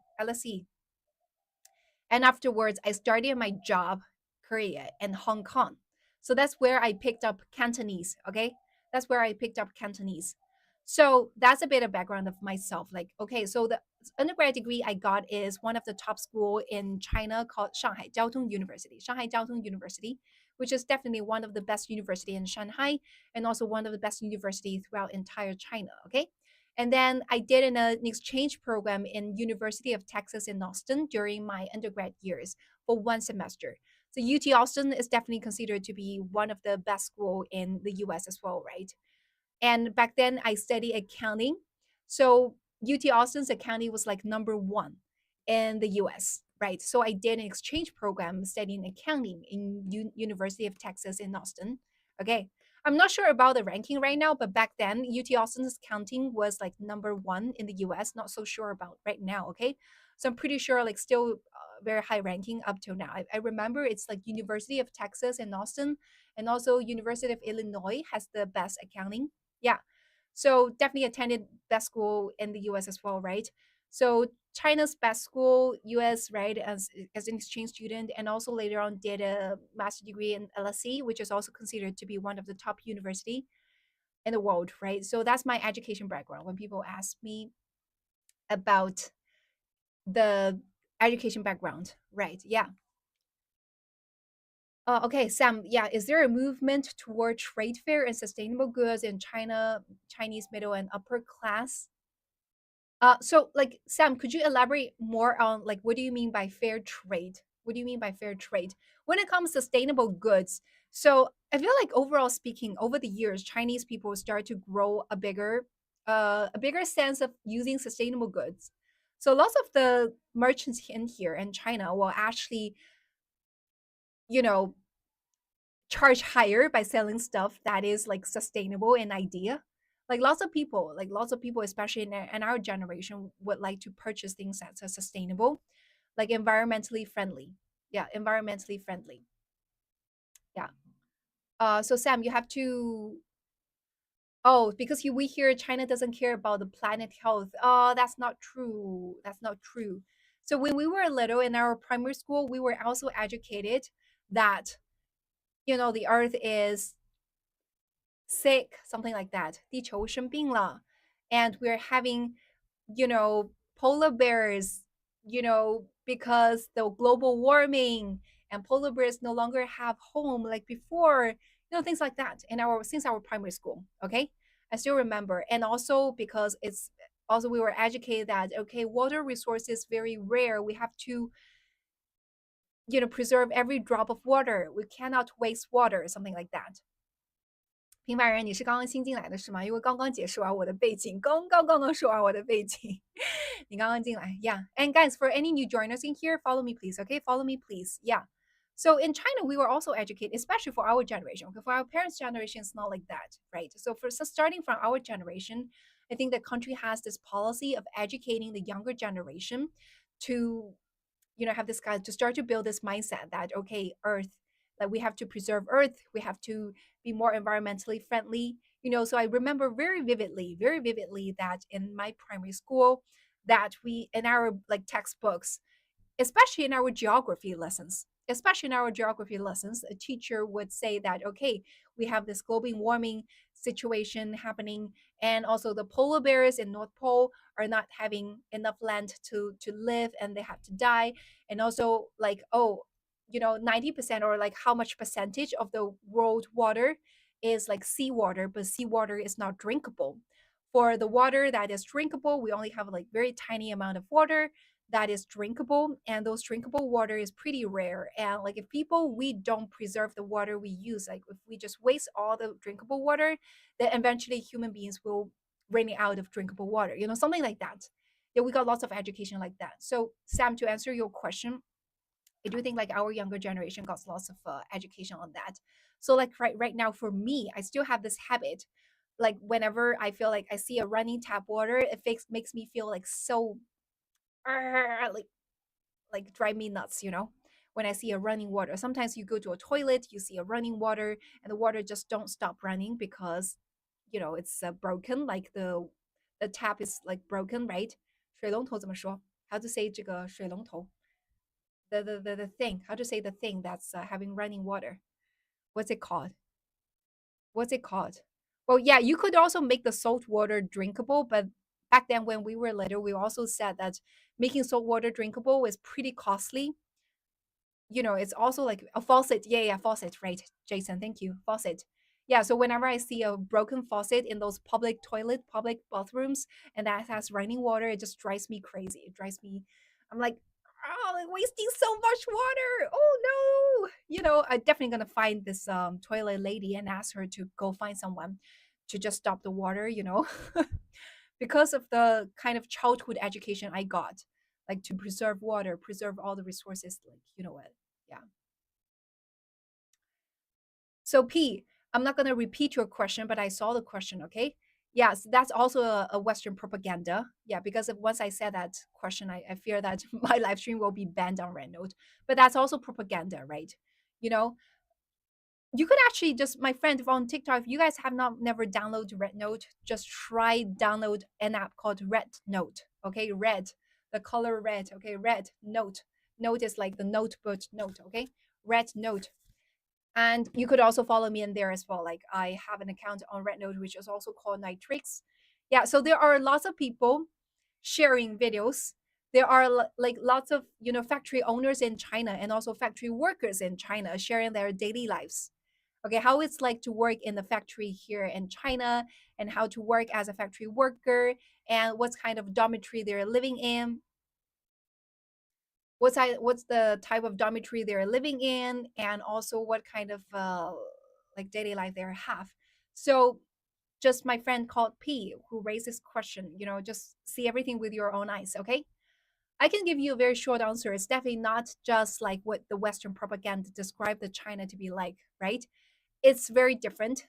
And afterwards, I started my job career in Hong Kong. So that's where I picked up Cantonese. Okay. That's where I picked up Cantonese. So that's a bit of background of myself. Like, okay, so the undergrad degree I got is one of the top school in China called Shanghai Jiaotong University, Shanghai Jiaotong University, which is definitely one of the best university in Shanghai and also one of the best university throughout entire China. Okay. And then I did an exchange program in University of Texas in Austin during my undergrad years for one semester. So UT Austin is definitely considered to be one of the best school in the US as well, right? And back then I studied accounting. So UT Austin's accounting was like number one in the US, right? So I did an exchange program studying accounting in University of Texas in Austin. Okay. I'm not sure about the ranking right now, but back then UT Austin's accounting was like number one in the US. Not so sure about right now. Okay. So I'm pretty sure like still very high ranking up till now. I remember it's like University of Texas in Austin and also University of Illinois has the best accounting. Yeah. So definitely attended best school in the US as well, right? So China's best school, US, right, as an exchange student, and also later on did a master degree in LSE, which is also considered to be one of the top university in the world, right? So that's my education background. When people ask me about the education background, right? Yeah. Okay, Sam. Yeah, is there a movement toward trade fair and sustainable goods in China, Chinese middle and upper class? So like Sam, could you elaborate more on like what do you mean by fair trade? What do you mean by fair trade? When it comes to sustainable goods, so I feel like overall speaking, over the years, Chinese people start to grow a bigger sense of using sustainable goods. So lots of the merchants in here in China will actually, you know, charge higher by selling stuff that is like sustainable in idea. Like lots of people, especially in our generation, would like to purchase things that are sustainable, like environmentally friendly. Yeah, environmentally friendly. Yeah. So Sam, you have to. Oh, because we hear China doesn't care about the planet health. Oh, that's not true. That's not true. So when we were little in our primary school, we were also educated that the Earth is sick, something like that. 地球生病了, and we're having, polar bears, because the global warming and polar bears no longer have home like before, things like that. In our since our primary school, okay, I still remember, and also because it's also we were educated that okay, water resource is very rare. We have to preserve every drop of water. We cannot waste water, something like that. 平凡人，你是刚刚新进来的是吗？因为刚刚解释完我的背景，刚刚说完我的背景，你刚刚进来，yeah. And guys, for any new joiners in here, follow me please, okay? Follow me please, yeah. So in China, we were also educated, especially for our generation. Okay, for our parents' generation, it's not like that, right? So starting from our generation, I think the country has this policy of educating the younger generation to have this guy to start to build this mindset that okay, earth, like we have to preserve earth, we have to be more environmentally friendly. So I remember very vividly that in my primary school, that we in our like textbooks, especially in our geography lessons, a teacher would say that okay, we have this global warming situation happening, and also the polar bears in North Pole are not having enough land to live, and they have to die. And also like, oh, 90% or like how much percentage of the world water is like seawater, but seawater is not drinkable. For the water that is drinkable, we only have like very tiny amount of water that is drinkable, and those drinkable water is pretty rare. And like if people, we don't preserve the water we use, like if we just waste all the drinkable water, then eventually human beings will running out of drinkable water, something like that. Yeah, we got lots of education like that. So Sam, to answer your question, I do think like our younger generation got lots of education on that. So like right now for me, I still have this habit. Like whenever I feel like I see a running tap water, it makes me feel like so like drive me nuts, when I see a running water. Sometimes you go to a toilet, you see a running water, and the water just don't stop running because it's broken, like the tap is like broken, right? 水龙头怎么说? How to say 这个水龙头? The thing, how to say the thing that's having running water? What's it called? What's it called? Well, yeah, you could also make the salt water drinkable, but back then when we were little, we also said that making salt water drinkable is pretty costly. It's also like a faucet. Yeah, faucet, right? Jason, thank you. Faucet. Yeah, so whenever I see a broken faucet in those public bathrooms, and that has running water, it just drives me crazy. I'm like, oh, like wasting so much water. Oh no. I'm definitely gonna find this toilet lady and ask her to go find someone to just stop the water, because of the kind of childhood education I got, like to preserve water, preserve all the resources, like what. Yeah. So P, I'm not going to repeat your question, but I saw the question. Okay. Yes, that's also a Western propaganda. Yeah, because once I said that question, I fear that my live stream will be banned on Red Note. But that's also propaganda, right? You know, You could actually just, my friend, if on TikTok, if you guys have not never downloaded Red Note, just try download an app called Red Note. Okay, red, the color red. Okay, Red Note. Note is like the notebook note. Okay, Red Note. And you could also follow me in there as well. Like I have an account on Red Note, which is also called Nitrix. Yeah, so there are lots of people sharing videos. There are like lots of factory owners in China and also factory workers in China sharing their daily lives. Okay, how it's like to work in the factory here in China, and how to work as a factory worker, and what kind of dormitory they're living in, what's the type of dormitory they're living in, and also what kind of like daily life they have. So just my friend called P who raised this question, just see everything with your own eyes. Okay, I can give you a very short answer. It's definitely not just like what the Western propaganda described the China to be like, right? It's very different,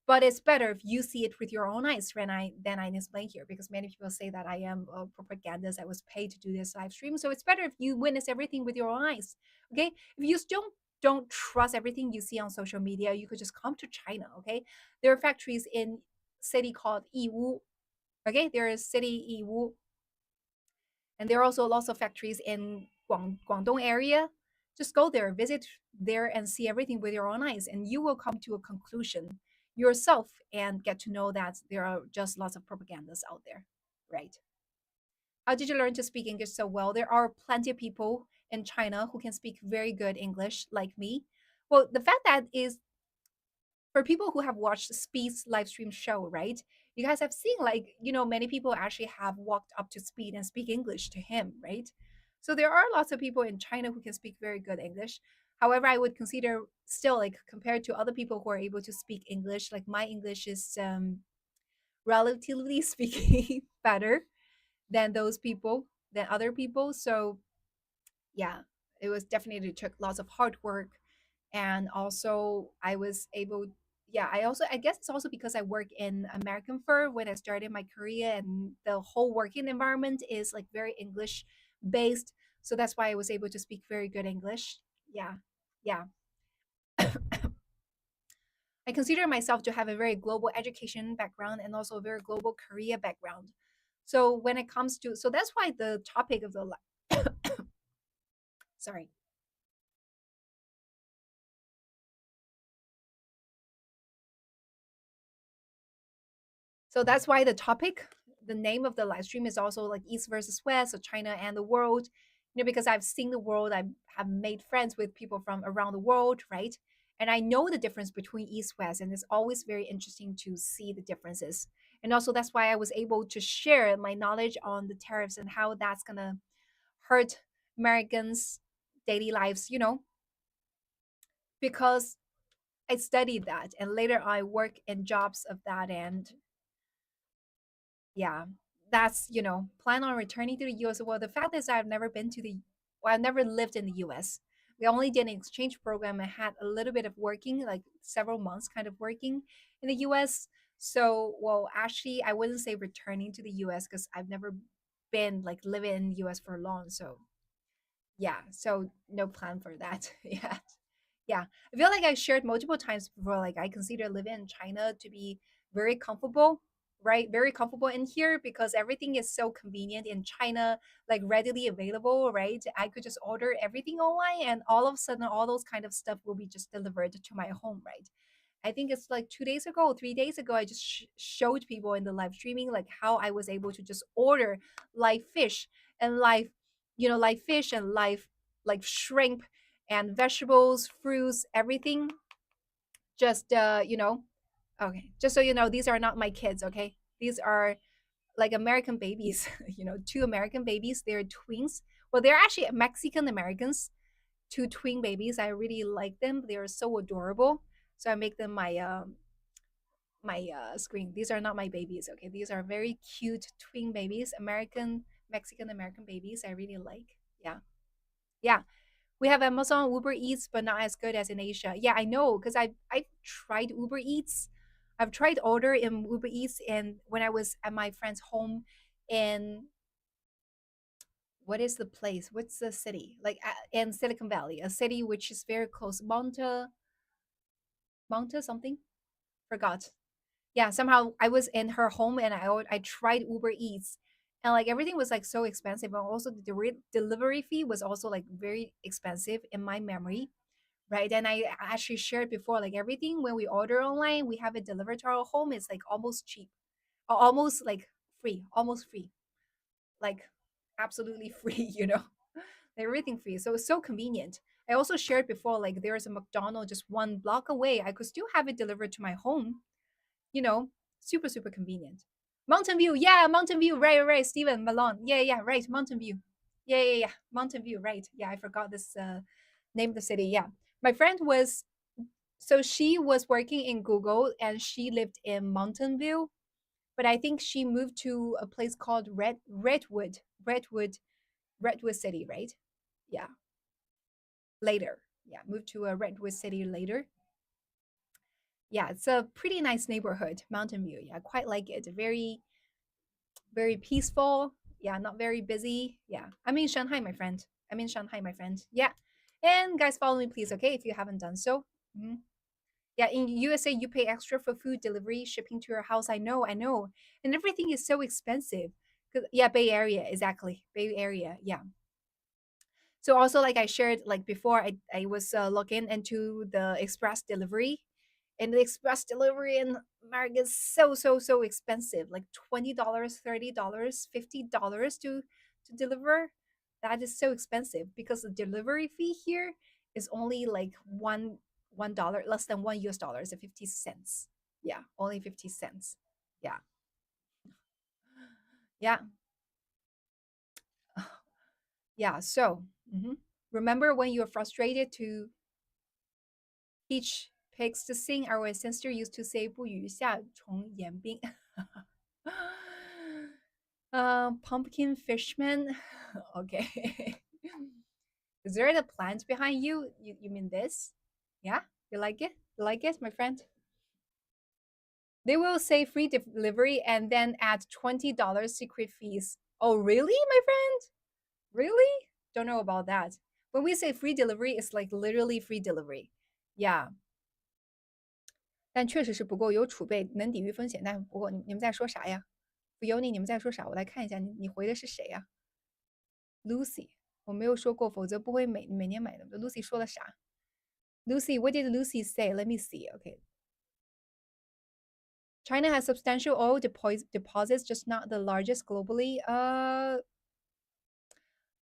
but it's better if you see it with your own eyes than I explain here, because many people say that I am a propagandist. I was paid to do this live stream, so it's better if you witness everything with your own eyes. Okay, if you still don't trust everything you see on social media, you could just come to China. Okay, there are factories in city called Yiwu. Okay, there is city Yiwu, and there are also lots of factories in Guangdong area. Just go there, visit there, and see everything with your own eyes, and you will come to a conclusion yourself and get to know that there are just lots of propagandas out there, right? How did you learn to speak English so well? There are plenty of people in China who can speak very good English, like me. Well, the fact that is, for people who have watched Speed's live stream show, right? You guys have seen, like, many people actually have walked up to Speed and speak English to him, right? So there are lots of people in China who can speak very good English. However, I would consider still, like, compared to other people who are able to speak English, like my English is relatively speaking better than those people, than other people. So yeah, it was definitely took lots of hard work. And also I was able, yeah, I guess it's also because I work in American firm when I started my career, and the whole working environment is like very English based. So that's why I was able to speak very good English. Yeah. Yeah. I consider myself to have a very global education background and also a very global career background. So when it comes to, so that's why the topic of the sorry. So that's why the topic, the name of the live stream is also like East versus West, so China and the world. Because I've seen the world, I have made friends with people from around the world, right? And I know the difference between East West, and it's always very interesting to see the differences. And also that's why I was able to share my knowledge on the tariffs and how that's gonna hurt Americans' daily lives, because I studied that and later I work in jobs of that. And yeah, that's, plan on returning to the US. Well, the fact is I've never been to the, well, I've never lived in the US. We only did an exchange program and had a little bit of working, like several months kind of working in the US. So, well, actually, I wouldn't say returning to the US because I've never been like living in the US for long. So, yeah, so no plan for that. Yeah. Yeah. I feel like I shared multiple times before, like I consider living in China to be very comfortable, right? Very comfortable in here because everything is so convenient in China, like readily available, right? I could just order everything online and all of a sudden all those kind of stuff will be just delivered to my home, right? I think it's like 2 days ago, 3 days ago, I just showed people in the live streaming like how I was able to just order live fish and live fish and live like shrimp and vegetables, fruits, everything. Just okay. Just so you know, these are not my kids. Okay, these are like American babies. Two American babies. They're twins. Well, they're actually Mexican Americans. Two twin babies. I really like them. They are so adorable. So I make them my screen. These are not my babies. Okay, these are very cute twin babies. Mexican American babies. I really like. Yeah, yeah. We have Amazon, Uber Eats, but not as good as in Asia. Yeah, I know because I've tried Uber Eats. I've tried order in Uber Eats, and when I was at my friend's home in, what is the place? What's the city? Like in Silicon Valley, a city which is very close. Monta something? Forgot. Yeah, somehow I was in her home and I tried Uber Eats and like everything was like so expensive and also the delivery fee was also like very expensive in my memory, right? And I actually shared before like everything when we order online, we have it delivered to our home, it's like almost cheap or almost like free, almost free. Like absolutely free, you know. Everything free. So it's so convenient. I also shared before like there's a McDonald's just one block away. I could still have it delivered to my home, you know, super, super convenient. Mountain View, yeah, Mountain View, right, Stephen Malone, yeah, right, Mountain View, yeah, Mountain View, right, yeah, I forgot this name of the city, yeah. My friend was, so she was working in Google and she lived in Mountain View, but I think she moved to a place called Redwood City, right? Yeah, later, yeah, moved to a Redwood City later. Yeah, it's a pretty nice neighborhood, Mountain View. Yeah, I quite like it. Very peaceful. Yeah, not very busy. Yeah, I'm in Shanghai, my friend. I'm in Shanghai, my friend. Yeah, and guys, follow me, please. Okay, if you haven't done so. Mhm. Yeah, in USA, you pay extra for food delivery, shipping to your house. I know, and everything is so expensive. Yeah, Bay Area, exactly. Bay Area. Yeah. So also, like I shared, like before, I was looking into the express delivery, and the express delivery in America is so expensive, like $20, $30, $50 to deliver. That is so expensive because the delivery fee here is only like $1, less than one US dollars, 50 cents. Yeah, only 50 cents. Yeah, yeah, yeah. So mhm. Remember when you're frustrated to teach pigs to sing, our ancestor used to say 不语下从言兵. Pumpkin fishman. Okay. Is there a plant behind you? You mean this? Yeah? You like it? You like it, my friend? They will say free delivery and then add $20 secret fees. Oh, really, my friend? Really? Don't know about that. When we say free delivery, it's like literally free delivery. Yeah. 但确实是不够有储备，能抵御风险，但不过你们在说啥呀？不由你，你们在说啥？我来看一下，你回的是谁呀？Lucy，我没有说过，否则不会每年买的。Lucy 说了啥？Lucy，what did Lucy say? Let me see. Okay. China has substantial oil deposits, just not the largest globally.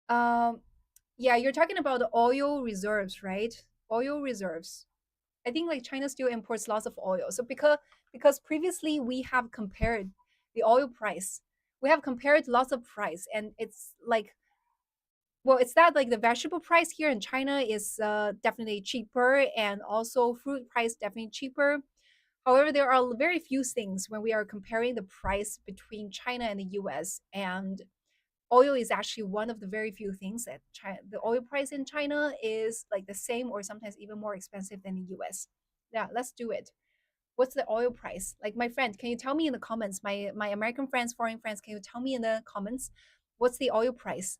Um, yeah, you're talking about the oil reserves, right? Oil reserves. I think like China still imports lots of oil. So because previously we have compared the oil price, we have compared lots of price, and it's like, well, it's that like the vegetable price here in China is definitely cheaper, and also fruit price definitely cheaper. However, there are very few things when we are comparing the price between China and the US, and oil is actually one of the very few things that China, the oil price in China is like the same or sometimes even more expensive than the US. Yeah, let's do it. What's the oil price? Like my friend, can you tell me in the comments? My American friends, foreign friends, can you tell me in the comments what's the oil price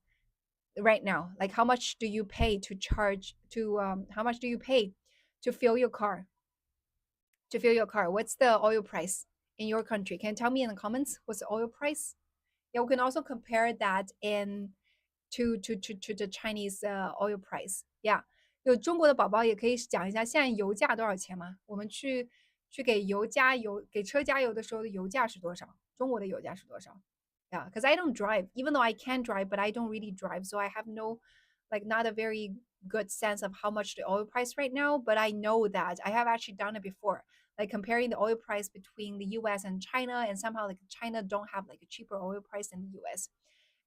right now? Like how much do you pay to charge to how much do you pay to fill your car? To fill your car. What's the oil price in your country? Can you tell me in the comments what's the oil price? Yeah, we can also compare that in to the Chinese oil price. Yeah，有中国的宝宝也可以讲一下现在油价多少钱吗？我们去给油加油，给车加油的时候的油价是多少？中国的油价是多少？Yeah, because I don't drive, even though I can drive, but I don't really drive, so I have no, like, not a very good sense of how much the oil price right now. But I know that I have actually done it before, like comparing the oil price between the U.S. and China, and somehow like China don't have like a cheaper oil price than the U.S.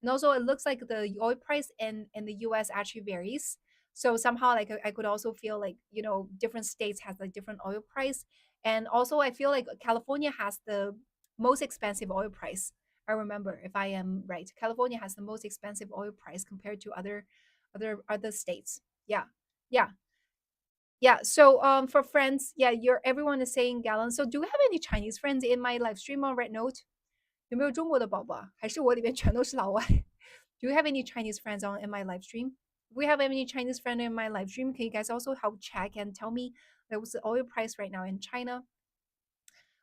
And also, it looks like the oil price in the US actually varies. So somehow, like I could also feel like different states has like different oil price, and also I feel like California has the most expensive oil price. I remember, if I am right, California has the most expensive oil price compared to other states. Yeah, yeah, yeah. So for friends, yeah, everyone is saying gallon. So do we have any Chinese friends in my live stream on Red Note? 有没有中国的宝宝啊？还是我里面全都是老外？Do you have any Chinese friends on in my live stream? If we have any Chinese friend in my live stream, can you guys also help check and tell me What's the oil price right now in China?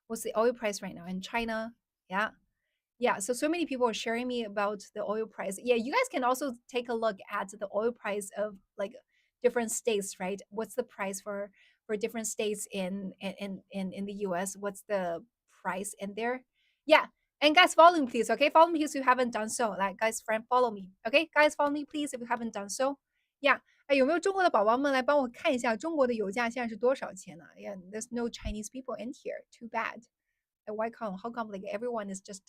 What's the oil price right now in China? Yeah. Yeah, so many people are sharing me about the oil price. Yeah, you guys can also take a look at the oil price of like different states, right? What's the price for different states in the US? What's the price in there? Yeah. And guys, follow me please, okay? Follow me if you haven't done so. Like guys, friend, follow me. Okay? Guys, follow me please if you haven't done so. Yeah. 哎，有没有中国的宝宝们来帮我看一下中国的油价现在是多少钱呢？Yeah, there's no Chinese people in here. Too bad. Why come? How come? Like everyone is just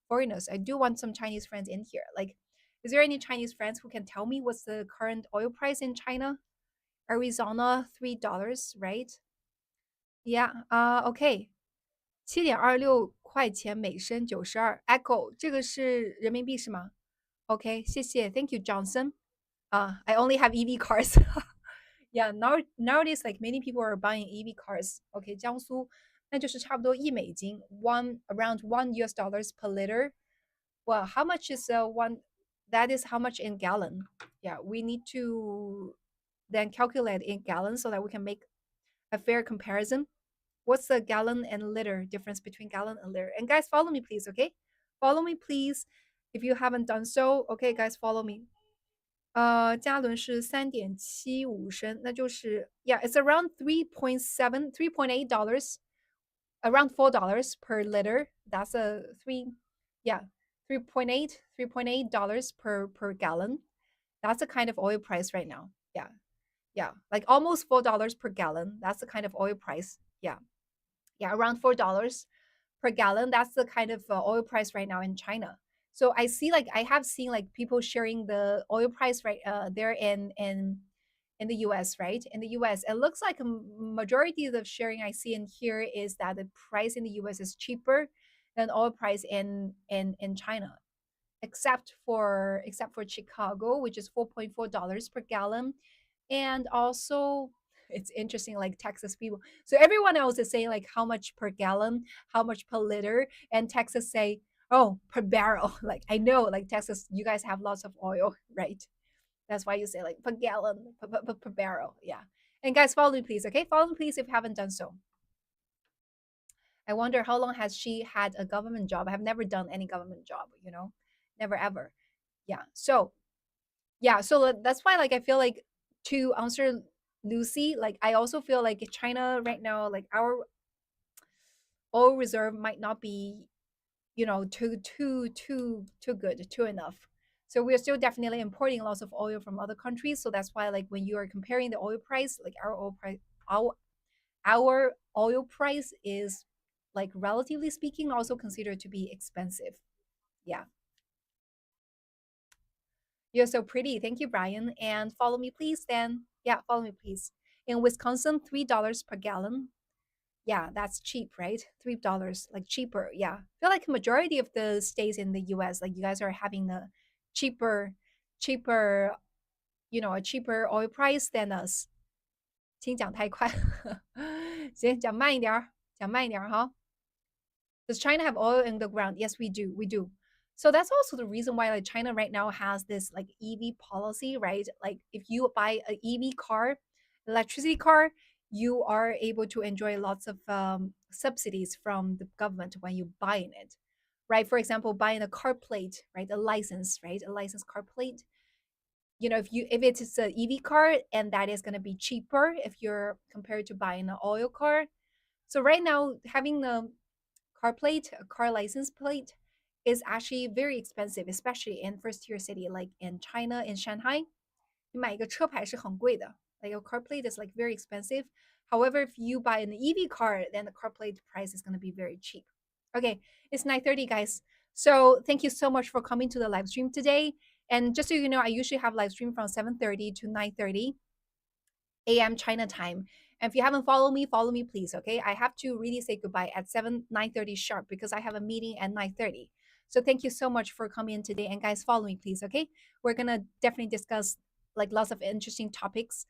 foreigners. I do want some Chinese friends in here. Like, is there any Chinese friends who can tell me what's the current oil price in China? Arizona, $3, right? Yeah. OK. 7.26块钱每升92 Echo，这个是人民币是吗？OK，谢谢，Thank you, Johnson. I only have EV cars. Yeah, nowadays like many people are buying EV cars. OK，江苏那就是差不多1美金，one around $1 per liter. Well, how much is one? That is how much in gallon. Yeah, we need to then calculate in gallons so that we can make a fair comparison. What's the gallon and liter difference between gallon and liter? And guys, follow me, please. Okay, follow me, please. If you haven't done so, okay, guys, follow me. 加仑是3.75升，那就是yeah, it's around 3.7, $3.8, around $4 per liter. That's a yeah, 3.8 dollars per gallon. That's the kind of oil price right now. Yeah, yeah, like almost $4 per gallon. That's the kind of oil price. Yeah, yeah, around $4 per gallon. That's the kind of oil price right now in China. So I have seen like people sharing the oil price right there in the US, right? In the US, it looks like a majority of the sharing I see in here is that the price in the US is cheaper than oil price in China, except for Chicago, which is $4.4 per gallon, and also it's interesting like Texas people. So everyone else is saying like how much per gallon, how much per liter, and Texas say oh per barrel. Like I know like Texas, you guys have lots of oil, right? That's why you say like per gallon, per barrel. Yeah. And guys, follow me please. Okay, follow me please if you haven't done so. I wonder how long has she had a government job? I have never done any government job, never ever. Yeah. So yeah, so that's why like I feel like to answer Lucy, like I also feel like China right now, like our oil reserve might not be, too good, too enough. So we're still definitely importing lots of oil from other countries. So that's why like when you are comparing the oil price, like our oil price is like relatively speaking also considered to be expensive. Yeah. You're so pretty. Thank you, Brian. And follow me, please, then. Yeah, follow me, please. In Wisconsin, $3 per gallon. Yeah, that's cheap, right? $3, like cheaper. Yeah. I feel like majority of the states in the US, like you guys are having the cheaper, a cheaper oil price than us. 请讲太快，行，讲慢一点儿，讲慢一点儿哈。Does China have oil in the ground? Yes, we do. We do. So that's also the reason why like China right now has this like EV policy, right? Like if you buy an EV car, electricity car, you are able to enjoy lots of subsidies from the government when you buying it, right? For example, buying a car plate, right? A license, right? A license car plate. If it's an EV car and that is going to be cheaper if you're compared to buying an oil car. So right now having a car plate, a car license plate, is actually very expensive, especially in first tier city like in China, in Shanghai. 你买一个车牌是很贵的. Like a car plate is like very expensive. However, if you buy an EV car, then the car plate price is going to be very cheap. Okay, it's 9:30, guys. So thank you so much for coming to the live stream today. And just so you know, I usually have live stream from 7:30 to 9:30 a.m. China time. And if you haven't followed me, follow me, please. Okay, I have to really say goodbye at 9:30 sharp because I have a meeting at 9:30. So thank you so much for coming in today. And guys, follow me, please. Okay, we're gonna definitely discuss like lots of interesting topics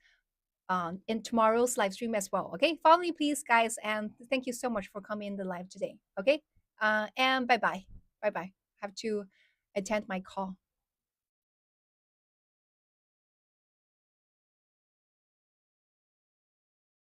in tomorrow's live stream as well. Okay, follow me, please, guys. And thank you so much for coming in the live today. Okay, and bye bye, bye bye. Have to attend my call.